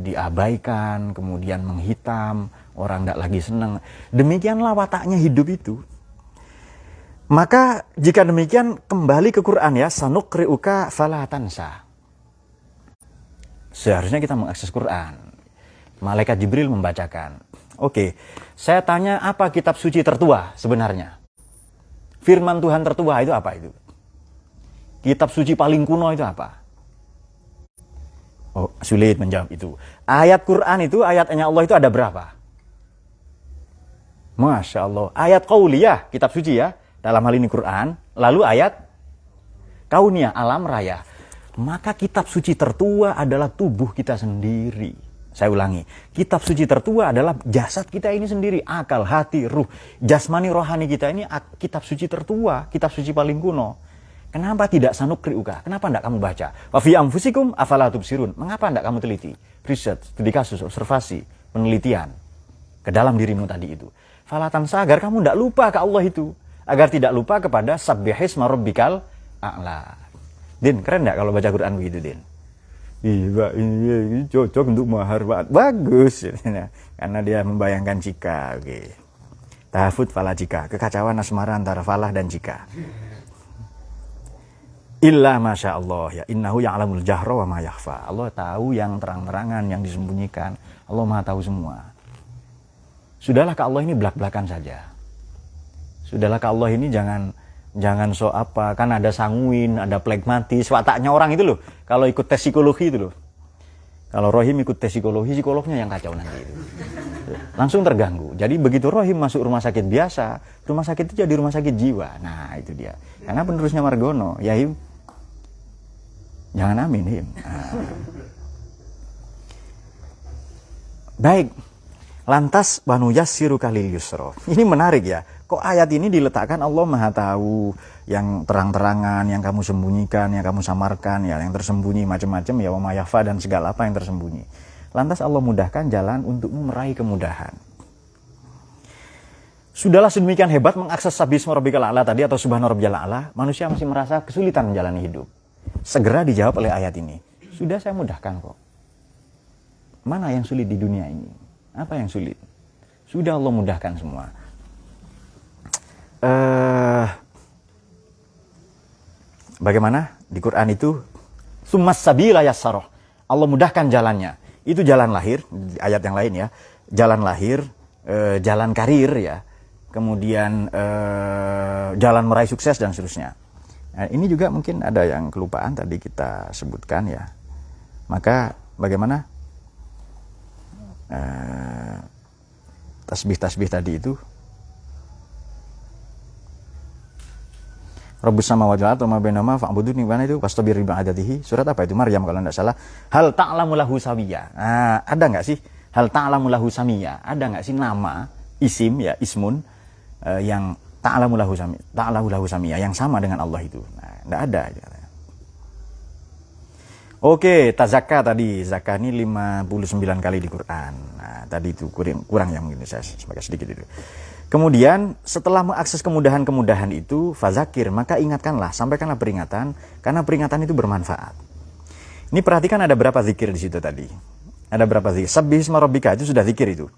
diabaikan, kemudian menghitam, orang ndak lagi senang. Demikianlah wataknya hidup itu. Maka jika demikian kembali ke Quran ya, sanuqri'uka fala tansa. Seharusnya kita mengakses Quran. Malaikat Jibril membacakan. Oke, saya tanya apa kitab suci tertua sebenarnya? Firman Tuhan tertua itu apa itu? Kitab suci paling kuno itu apa? Oh, sulit menjawab itu. Ayat Quran itu, ayatnya Allah itu ada berapa? Masya Allah. Ayat qauliyah, kitab suci ya. Dalam hal ini Quran, lalu ayat kauniyah, alam raya. Maka kitab suci tertua adalah tubuh kita sendiri. Saya ulangi, kitab suci tertua adalah jasad kita ini sendiri, akal, hati, ruh, jasmani, rohani kita ini kitab suci tertua, kitab suci paling kuno. Kenapa tidak sanukriuka? Kenapa tidak kamu baca? Wa fi anfusikum afala tubsirun. Mengapa tidak kamu teliti? Riset, studi kasus, observasi, penelitian ke dalam dirimu tadi itu. Falatan agar kamu tidak lupa ke Allah itu, agar tidak lupa kepada sabbihisma rabbikal a'la. Din, keren tidak kalau baca Quran begitu, Din? Iya, ini cocok untuk mahar, Pak. Bagus. Karena dia membayangkan jika. Oke. Tahafud fala jika. Kekacauan asmara antara falah dan jika. Illa masya Allah. Ya, innahu ya'lamul jahra wa ma yakhfa. Allah tahu yang terang-terangan, yang disembunyikan. Allah maha tahu semua. Sudahlah ke Allah ini belak-belakan saja. Sudahlah ke Allah ini jangan so apa, kan ada sanguin, ada plekmatis, wataknya orang itu loh. Kalau ikut tes psikologi itu loh. Kalau Rohim ikut tes psikologi, psikolognya yang kacau nanti itu. Langsung terganggu. Jadi begitu Rohim masuk rumah sakit biasa, rumah sakit itu jadi rumah sakit jiwa. Nah itu dia. Karena penerusnya Margono, ya Him. Jangan amin Him. Nah. Baik. Lantas wanu yassiruka lil yusra. Ini menarik ya. Kok ayat ini diletakkan Allah Maha tahu yang terang-terangan, yang kamu sembunyikan, yang kamu samarkan, ya yang tersembunyi macam-macam ya wa ma yakhfa dan segala apa yang tersembunyi. Lantas Allah mudahkan jalan untukmu meraih kemudahan. Sudahlah sedemikian hebat mengakses sabbihisma rabbikal a'la tadi atau subhana rabbiyal a'la, manusia masih merasa kesulitan menjalani hidup. Segera dijawab oleh ayat ini. Sudah saya mudahkan kok. Mana yang sulit di dunia ini? Apa yang sulit? Sudah Allah mudahkan semua. Bagaimana di Quran itu summas sabila yassarah. Allah mudahkan jalannya. Itu jalan lahir, ayat yang lain ya. Jalan lahir, jalan karir ya. Kemudian jalan meraih sukses dan seterusnya. Nah, ini juga mungkin ada yang kelupaan tadi kita sebutkan ya. Maka bagaimana tasbih-tasbih tadi itu Rabbus samawati wal ardi wa ma bainahuma fa'buduni wa itu wastabir bi ibadatihi. Surat apa itu? Maryam kalau tidak salah. Hal ta'lamu lahu samiyya. Nah, ada enggak sih hal ta'lamu lahu samiyya? Ada enggak sih nama isim ya, ismun yang ta'lamu lahu samiyya yang sama dengan Allah itu? Nah, enggak ada. Oke, tazakka tadi. Zakah ini 59 kali di Quran. Nah, tadi itu kurang yang mungkin saya sebagai sedikit itu. Kemudian setelah mengakses kemudahan-kemudahan itu, fazakir, maka ingatkanlah, sampaikanlah peringatan, karena peringatan itu bermanfaat. Ini perhatikan ada berapa zikir di situ tadi. Ada berapa zikir. Sabbihisma rabbika itu sudah zikir itu.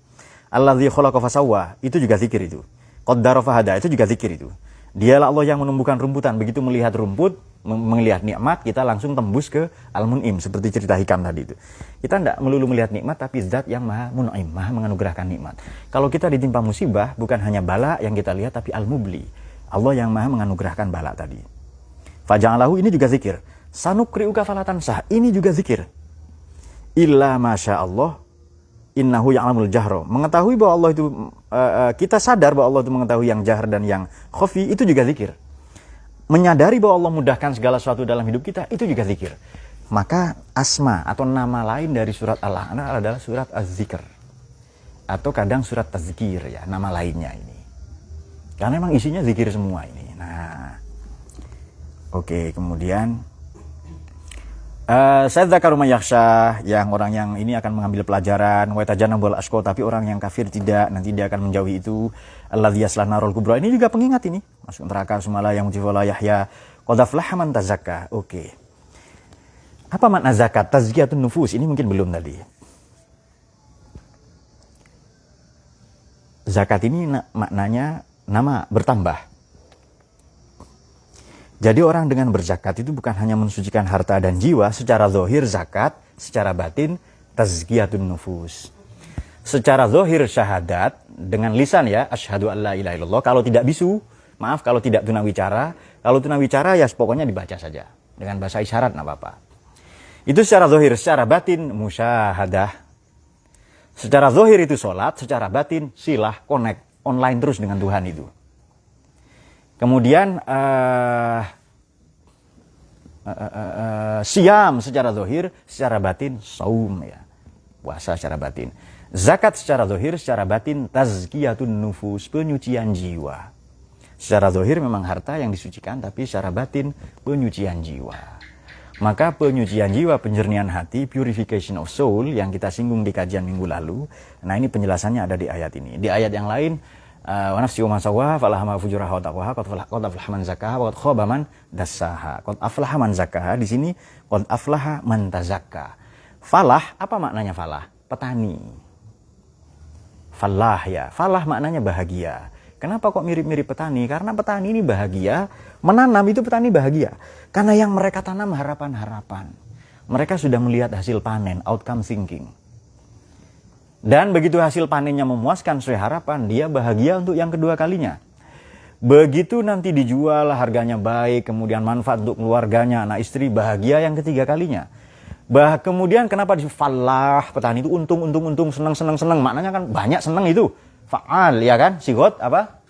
Alladzi khalaqa fasawwa itu juga zikir itu. Qaddara fahada itu juga zikir itu. Dialah Allah yang menumbuhkan rumputan. Begitu melihat rumput, melihat nikmat, kita langsung tembus ke Al-Mun'im. Seperti cerita hikam tadi itu. Kita tidak melulu melihat nikmat, tapi zat yang maha mun'im, maha menganugerahkan nikmat. Kalau kita ditimpa musibah, bukan hanya bala yang kita lihat, tapi Al-Mubli. Allah yang maha menganugerahkan bala tadi. Faja'alahu ini juga zikir. Sanukri'uka falatansah, ini juga zikir. Illa masya Allah, innahu ya'lamul jahra. Mengetahui bahwa Allah itu, kita sadar bahwa Allah itu mengetahui yang jahar dan yang khafi, itu juga zikir. Menyadari bahwa Allah mudahkan segala sesuatu dalam hidup kita, itu juga zikir. Maka asma atau nama lain dari surat Al-A'la adalah surat Az-Zikr. Atau kadang surat Tazkir ya, nama lainnya ini. Karena memang isinya zikir semua ini. Nah, oke, kemudian saya dzakaru may yakhsha, yang orang yang ini akan mengambil pelajaran, wa tajanabul asqa, tapi orang yang kafir tidak, nanti dia akan menjauhi itu. Alladzi yasla narul kubra, ini juga pengingat ini. Masuk neraka sumala yang mujibala yahya. Qad aflaha man tazakka. Oke. Apa makna zakat? Tazkiyatun nufus, ini mungkin belum tadi. Zakat ini maknanya nama bertambah. Jadi orang dengan berzakat itu bukan hanya mensucikan harta dan jiwa secara zahir zakat, secara batin tazkiyatun nufus. Secara zahir syahadat dengan lisan ya, asyhadu alla ilaha illallah. Kalau tidak bisu, maaf kalau tidak tunawicara. Kalau tunawicara ya pokoknya dibaca saja dengan bahasa isyarat enggak apa-apa. Itu secara zahir, secara batin musyahadah. Secara zahir itu sholat, secara batin silah, connect, online terus dengan Tuhan itu. Kemudian Siam secara zahir, secara batin saum ya. Puasa secara batin. Zakat secara zahir, secara batin tazkiyatun nufus, penyucian jiwa. Secara zahir memang harta yang disucikan, tapi secara batin penyucian jiwa. Maka penyucian jiwa, penjernihan hati, purification of soul yang kita singgung di kajian minggu lalu. Nah, ini penjelasannya ada di ayat ini. Di ayat yang lain, wa nafsi wa ma sawaha falaha ma fujuraha wa taqwaha qad aflaha man zakkaha wa qad khaba man dassaha. Qad aflaha man zakkaha, di sini qad aflaha man tazakka. Falah, apa maknanya falah? Petani. Falah ya, falah maknanya bahagia. Kenapa kok mirip-mirip petani? Karena petani ini bahagia, menanam itu petani bahagia. Karena yang mereka tanam harapan-harapan. Mereka sudah melihat hasil panen, outcome thinking. Dan begitu hasil panennya memuaskan sesuai harapan, dia bahagia untuk yang kedua kalinya. Begitu nanti dijual, harganya baik, kemudian manfaat untuk keluarganya, anak istri, bahagia yang ketiga kalinya. Kemudian kenapa disebut falah, petani itu untung, senang. Maknanya kan banyak senang itu. Fa'al, ya kan? Sigot apa?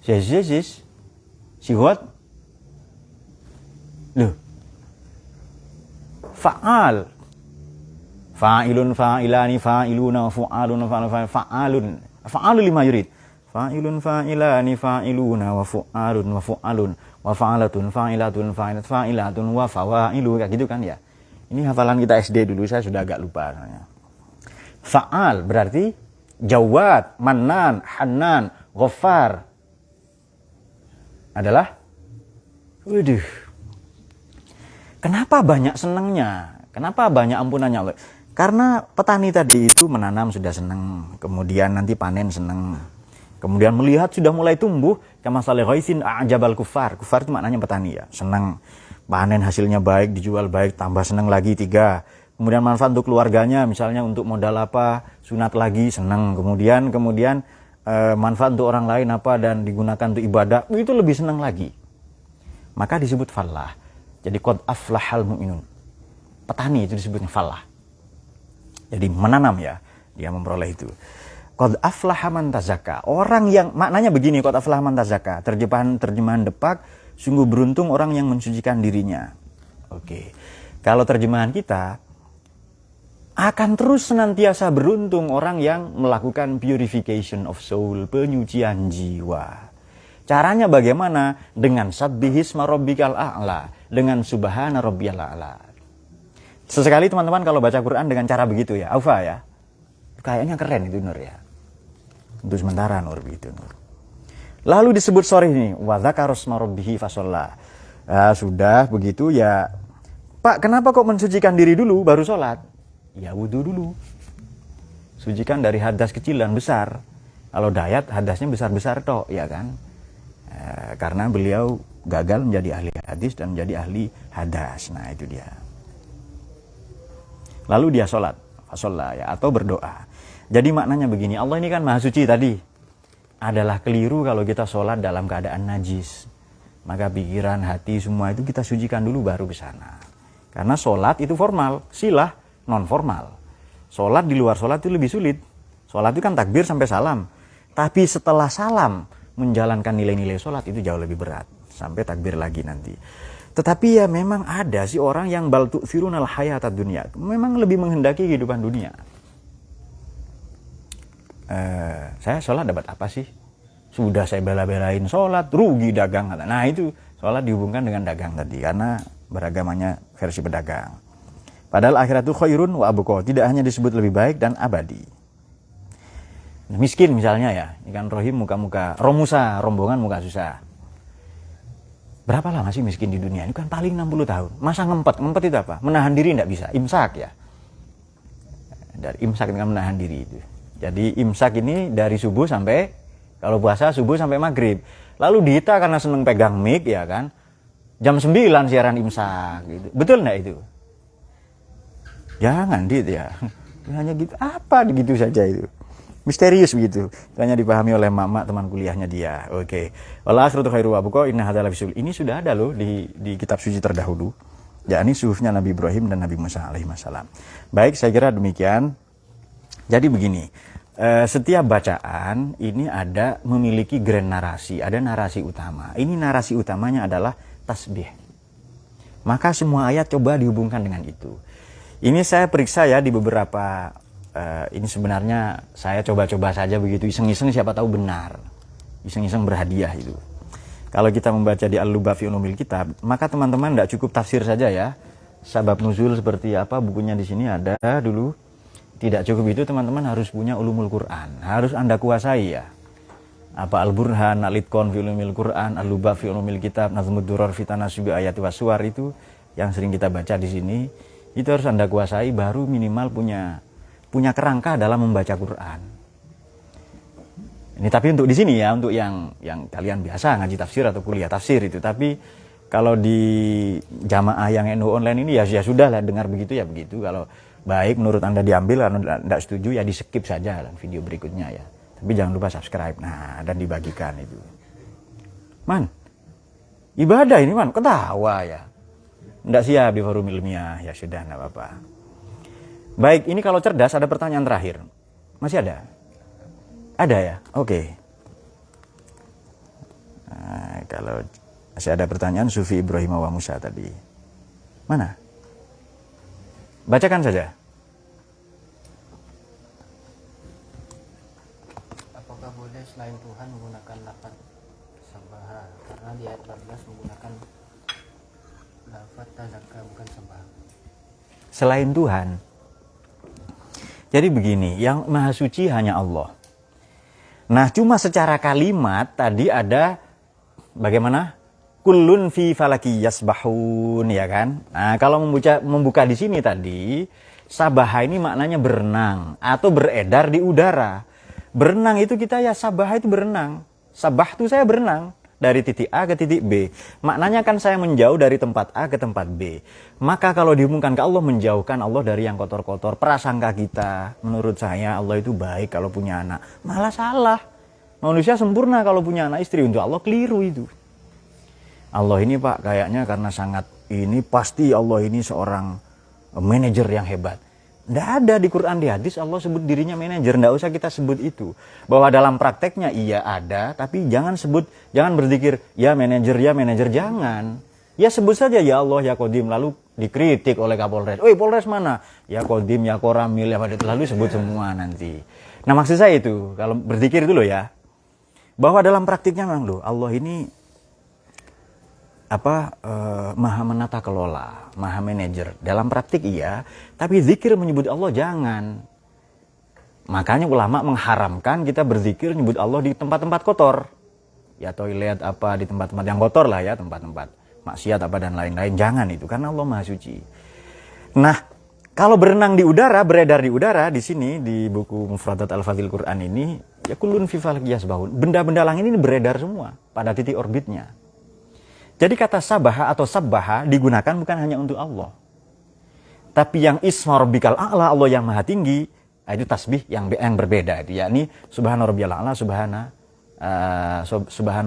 Sigot. Loh. Fa'al. Fa'ilun, fa'ilani, fa'iluna, fu'alun, fa'alun. Fa'alun lima yurid. Fa'ilun, fa'ilani, fa'iluna, wa fu'alun, wa fu'alun, wa fa'alatun, fa'ilatun, wa fawa'ilu. Kayak gitu kan ya. Ini hafalan kita SD dulu, saya sudah agak lupa. Fa'al berarti Jawad, Mannan, Hannan, Ghaffar adalah waduh. Kenapa banyak senangnya? Kenapa banyak ampunannya? Karena petani tadi itu menanam sudah senang, kemudian nanti panen senang. Kemudian melihat sudah mulai tumbuh, kama salih ghaisin a'jabal kufar. Kufar itu maknanya petani ya, senang. Panen hasilnya baik, dijual baik, tambah senang lagi 3. Kemudian manfaat untuk keluarganya, misalnya untuk modal apa, sunat lagi, senang. Kemudian manfaat untuk orang lain apa dan digunakan untuk ibadah, itu lebih senang lagi. Maka disebut falah. Jadi qad aflahal mu'minun. Petani itu disebutnya falah. Jadi menanam ya, dia memperoleh itu. Qad aflaha man tazakka. Orang yang maknanya begini, qad aflaha man tazakka. Terjemahan Depak, sungguh beruntung orang yang mensucikan dirinya. Oke. Kalau terjemahan kita, akan terus senantiasa beruntung orang yang melakukan purification of soul, penyucian jiwa. Caranya bagaimana? Dengan sabbihisma rabbikal a'la, dengan subhana rabbiyal a'la. Sesekali teman-teman kalau baca Quran dengan cara begitu ya, Aufa ya. Kayaknya keren itu Nur ya. Untuk sementara Nur begitu Nur. Lalu disebut sore ini, wa dzakarasma rabbihi fasholla. Sudah begitu ya. Pak, kenapa kok mensucikan diri dulu baru sholat? Ya wudhu dulu. Sucikan dari hadas kecil dan besar. Kalau dayat hadasnya besar-besar toh, ya kan? Karena beliau gagal menjadi ahli hadis dan menjadi ahli hadas. Nah itu dia. Lalu dia sholat, fasolah ya, atau berdoa. Jadi maknanya begini, Allah ini kan maha suci tadi. Adalah keliru kalau kita sholat dalam keadaan najis. Maka pikiran, hati, semua itu kita sucikan dulu baru ke sana. Karena sholat itu formal, silah non formal. Sholat di luar sholat itu lebih sulit. Sholat itu kan takbir sampai salam. Tapi setelah salam, menjalankan nilai-nilai sholat itu jauh lebih berat. Sampai takbir lagi nanti. Tetapi ya memang ada sih orang yang bal tu'thirunal hayatad dunya. Memang lebih menghendaki kehidupan dunia. Saya sholat dapat apa sih? Sudah saya bela-belain sholat, rugi dagang. Nah itu sholat dihubungkan dengan dagang tadi. Karena beragamanya versi pedagang. Padahal akhirat itu khairun wa abqa, tidak hanya disebut lebih baik dan abadi. Miskin misalnya ya, ikan rohim muka-muka, romusa, rombongan muka susah. Berapa lama sih miskin di dunia? Ini kan paling 60 tahun. Masa ngempet itu apa? Menahan diri tidak bisa, imsak ya. Dari imsak itu kan menahan diri itu. Jadi imsak ini dari subuh sampai, kalau puasa subuh sampai maghrib. Lalu Dita karena seneng pegang mic ya kan, jam 9 siaran imsak gitu. Betul enggak itu? Jangan Dit ya. Hanya gitu, apa gitu saja itu. Misterius begitu. Itu hanya dipahami oleh mama teman kuliahnya dia. Oke. Wal akhiratu khairu wa abqa inna hadzal fisul. Ini sudah ada loh di kitab suci terdahulu. Yakni suhufnya Nabi Ibrahim dan Nabi Musa alaihi wasallam. Baik, saya kira demikian. Jadi begini, setiap bacaan ini ada memiliki grand narasi, ada narasi utama. Ini narasi utamanya adalah tasbih. Maka semua ayat coba dihubungkan dengan itu. Ini saya periksa ya di beberapa, ini sebenarnya saya coba-coba saja begitu, iseng-iseng siapa tahu benar. Iseng-iseng berhadiah itu. Kalau kita membaca di Al-Lubab fi Ulumil Kitab, maka teman-teman tidak cukup tafsir saja ya. Sabab nuzul seperti apa, bukunya di sini ada dulu. Tidak cukup itu, teman-teman harus punya ulumul Quran. Harus Anda kuasai ya. Apa Al-Burhan, Al-Itqan fi Ulumil Quran, Al-Lubab fi Ulumil Kitab, Nazmud Durar fi Tanasubi Ayati Wassuar itu yang sering kita baca di sini. Itu harus Anda kuasai, baru minimal punya kerangka dalam membaca Quran. Ini tapi untuk di sini ya, untuk yang kalian biasa ngaji tafsir atau kuliah tafsir itu. Tapi kalau di jamaah yang NU online ini ya sudah lah, dengar begitu ya begitu. Kalau baik menurut Anda diambil, kalau tidak setuju ya di skip saja video berikutnya ya. Tapi jangan lupa subscribe, nah, dan dibagikan itu. Man, ibadah ini man, ketawa ya. Tidak siap di forum ilmiah, ya sudah, tidak apa-apa. Baik, ini kalau cerdas ada pertanyaan terakhir. Masih ada? Ada ya? Oke. Nah, kalau masih ada pertanyaan, Sufi Ibrahim wa Musa tadi. Mana? Bacakan saja. Apakah boleh selain Tuhan menggunakan lafaz sabaha? Karena di ayat 14 menggunakan lafaz tazakka bukan sabaha. Selain Tuhan. Jadi begini, yang maha suci hanya Allah. Nah, cuma secara kalimat tadi ada bagaimana? Kullun fi falaki yasbahun, ya kan? Nah, kalau membuka di sini tadi, sabaha ini maknanya berenang atau beredar di udara. Berenang itu kita ya, sabaha itu berenang. Sabah itu saya berenang dari titik A ke titik B. Maknanya kan saya menjauh dari tempat A ke tempat B. Maka kalau dihubungkan ke Allah, menjauhkan Allah dari yang kotor-kotor. Prasangka kita, menurut saya Allah itu baik kalau punya anak. Malah salah. Manusia sempurna kalau punya anak istri, untuk Allah keliru itu. Allah ini Pak kayaknya karena sangat ini, pasti Allah ini seorang manajer yang hebat. Tidak ada di Quran, di hadis Allah sebut dirinya manajer. Tidak usah kita sebut itu. Bahwa dalam prakteknya iya ada, tapi jangan berzikir ya manajer, jangan. Ya sebut saja ya Allah ya Qadim, lalu dikritik oleh Kapolres. Woi Polres mana? Ya Qadim, ya Koramil, ya lalu sebut semua nanti. Nah maksud saya itu, kalau berzikir itu loh ya, bahwa dalam praktiknya memang loh Allah ini maha menata kelola, maha manajer. Dalam praktik iya, tapi zikir menyebut Allah jangan. Makanya ulama mengharamkan kita berzikir menyebut Allah di tempat-tempat kotor. Ya toilet apa, di tempat-tempat yang kotor lah ya, tempat-tempat maksiat apa dan lain-lain. Jangan itu, karena Allah maha suci. Nah, kalau berenang di udara, beredar di udara, di sini di buku Mufradat Al-Fadhil Quran ini, ya kullun fi falaki yasbahun. Benda-benda langit ini beredar semua pada titik orbitnya. Jadi kata sabaha atau sabbaha digunakan bukan hanya untuk Allah. Tapi yang isma rabbikal a'la, Allah yang maha tinggi, itu tasbih yang berbeda. Itu yakni subhana rabbiyal a'la, subhana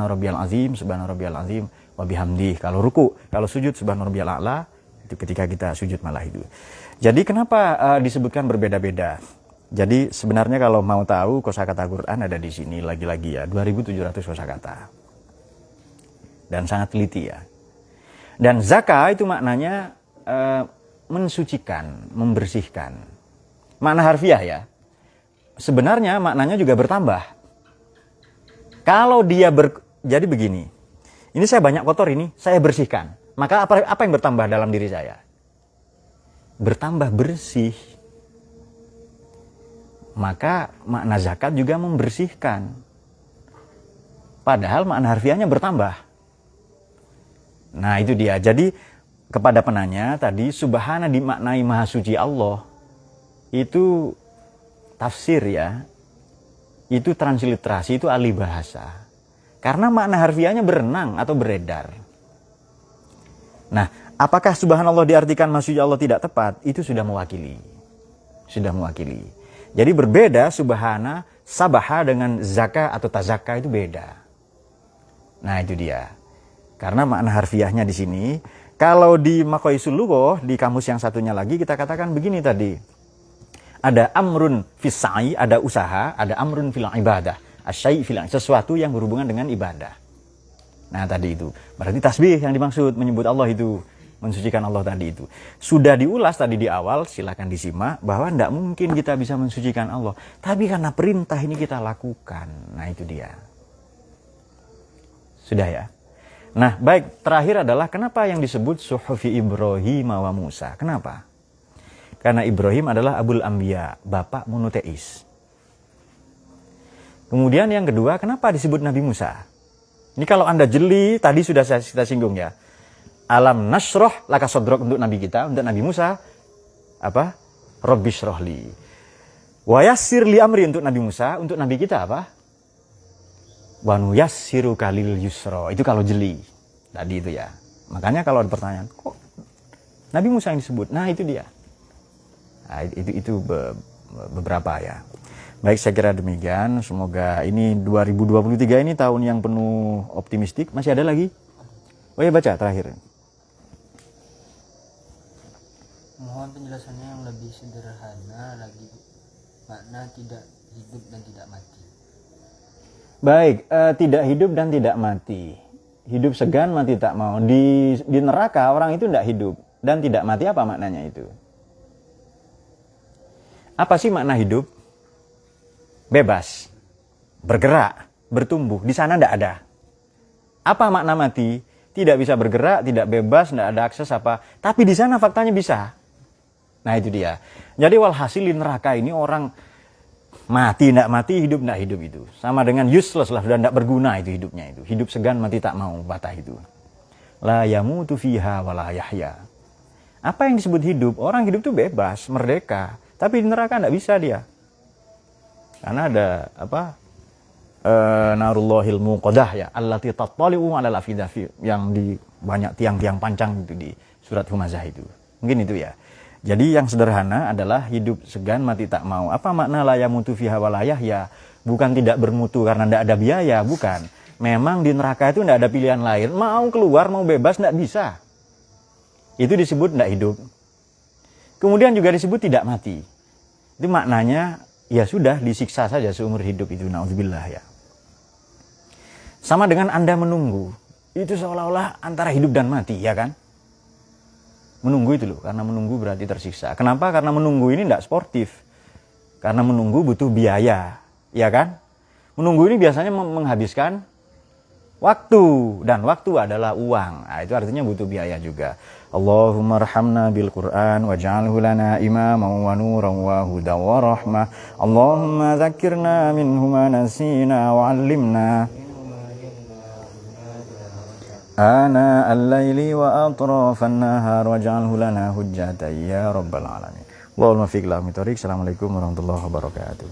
rabbiyal azim, wa bihamdih. Kalau ruku, kalau sujud subhana rabbiyal a'la, itu ketika kita sujud malah itu. Jadi kenapa disebutkan berbeda-beda? Jadi sebenarnya kalau mau tahu kosakata Quran ada di sini lagi-lagi ya, 2.700 kosakata. Dan sangat teliti ya. Dan zaka itu maknanya mensucikan, membersihkan. Makna harfiah ya. Sebenarnya maknanya juga bertambah. Kalau dia jadi begini. Ini saya banyak kotor ini, saya bersihkan. Maka apa yang bertambah dalam diri saya? Bertambah bersih. Maka makna zakat juga membersihkan. Padahal makna harfiahnya bertambah. Nah itu dia. Jadi kepada penanya tadi, subhana dimaknai maha suci Allah. Itu tafsir ya. Itu transliterasi, itu ahli bahasa. Karena makna harfiahnya berenang atau beredar. Nah, apakah subhanallah diartikan maha suci Allah tidak tepat? Itu sudah mewakili. Sudah mewakili. Jadi berbeda subhana, sabaha dengan zaka atau tazakka itu beda. Nah itu dia. Karena makna harfiahnya di sini, kalau di Maqayisul Lughah, di kamus yang satunya lagi kita katakan begini tadi. Ada amrun fis sa'i, ada usaha, ada amrun fil ibadah. Asyai' fil, sesuatu yang berhubungan dengan ibadah. Nah tadi itu, berarti tasbih yang dimaksud menyebut Allah itu. mensucikan Allah tadi itu. Sudah diulas tadi di awal, silakan disimak, bahwa tidak mungkin kita bisa mensucikan Allah. Tapi karena perintah ini kita lakukan. Nah itu dia. Sudah ya. Nah baik, terakhir adalah kenapa yang disebut Suhufi Ibrahim wa Musa. Kenapa? Karena Ibrahim adalah Abul Anbiya, bapak monoteis. Kemudian yang kedua, kenapa disebut Nabi Musa? Ini kalau Anda jeli, tadi sudah kita singgung ya. Alam nasroh laka sodrok untuk Nabi kita, untuk Nabi Musa. Apa? Rabbisrohli. Wa yassir li amri untuk Nabi Musa, untuk Nabi kita apa? Wa nuyassiru kalil yusro. Itu kalau jeli. Tadi itu ya. Makanya kalau ada pertanyaan, kok Nabi Musa yang disebut? Nah itu dia. Nah, itu beberapa ya. Baik, saya kira demikian. Semoga ini 2023 ini tahun yang penuh optimistik. Masih ada lagi? Oh ya, baca terakhir. Mohon penjelasannya yang lebih sederhana lagi, makna tidak hidup dan tidak mati. Baik, tidak hidup dan tidak mati. Hidup segan, mati tak mau. Di neraka orang itu tidak hidup dan tidak mati. Apa maknanya itu? Apa sih makna hidup? Bebas, bergerak, bertumbuh. Di sana tidak ada. Apa makna mati? Tidak bisa bergerak, tidak bebas, tidak ada akses apa. Tapi di sana faktanya bisa. Nah itu dia. Jadi walhasil di neraka ini orang mati, tidak mati, hidup, tidak hidup itu. Sama dengan useless lah, sudah tidak berguna itu hidupnya itu. Hidup segan, mati tak mau, patah itu. La yamutu fiha wa la yahya. Apa yang disebut hidup? Orang hidup itu bebas, merdeka. Tapi di neraka tidak bisa dia. Karena ada apa? Narullahil muqadah ya, allati tattali'u 'alal afidah, yang di banyak tiang-tiang pancang itu di surat Humazah itu. Mungkin itu ya. Jadi yang sederhana adalah hidup segan mati tak mau. Apa makna la yamutu fiha wa la yahya? Bukan tidak bermutu karena tidak ada biaya, bukan. Memang di neraka itu tidak ada pilihan lain. Mau keluar, mau bebas tidak bisa. Itu disebut tidak hidup. Kemudian juga disebut tidak mati. Itu maknanya ya sudah disiksa saja seumur hidup itu, naudzubillah ya. Sama dengan Anda menunggu. Itu seolah-olah antara hidup dan mati, ya kan? Menunggu itu loh, karena menunggu berarti tersiksa. Kenapa? Karena menunggu ini tidak sportif. Karena menunggu butuh biaya, ya kan? Menunggu ini biasanya menghabiskan waktu, dan waktu adalah uang. Nah, itu artinya butuh biaya juga. Allahumma arhamna bil Qur'an waj'alhu lana imaman wa nuran wa hudan wa rahmah. Allahumma dzakkirna minhu ma nasina wa 'allimna ana al-laili wa atrafan nahar waj'alhu lana hujjatan ya rabbal alamin. Allahumma fiqh la mitariq. Assalamualaikum warahmatullahi wabarakatuh.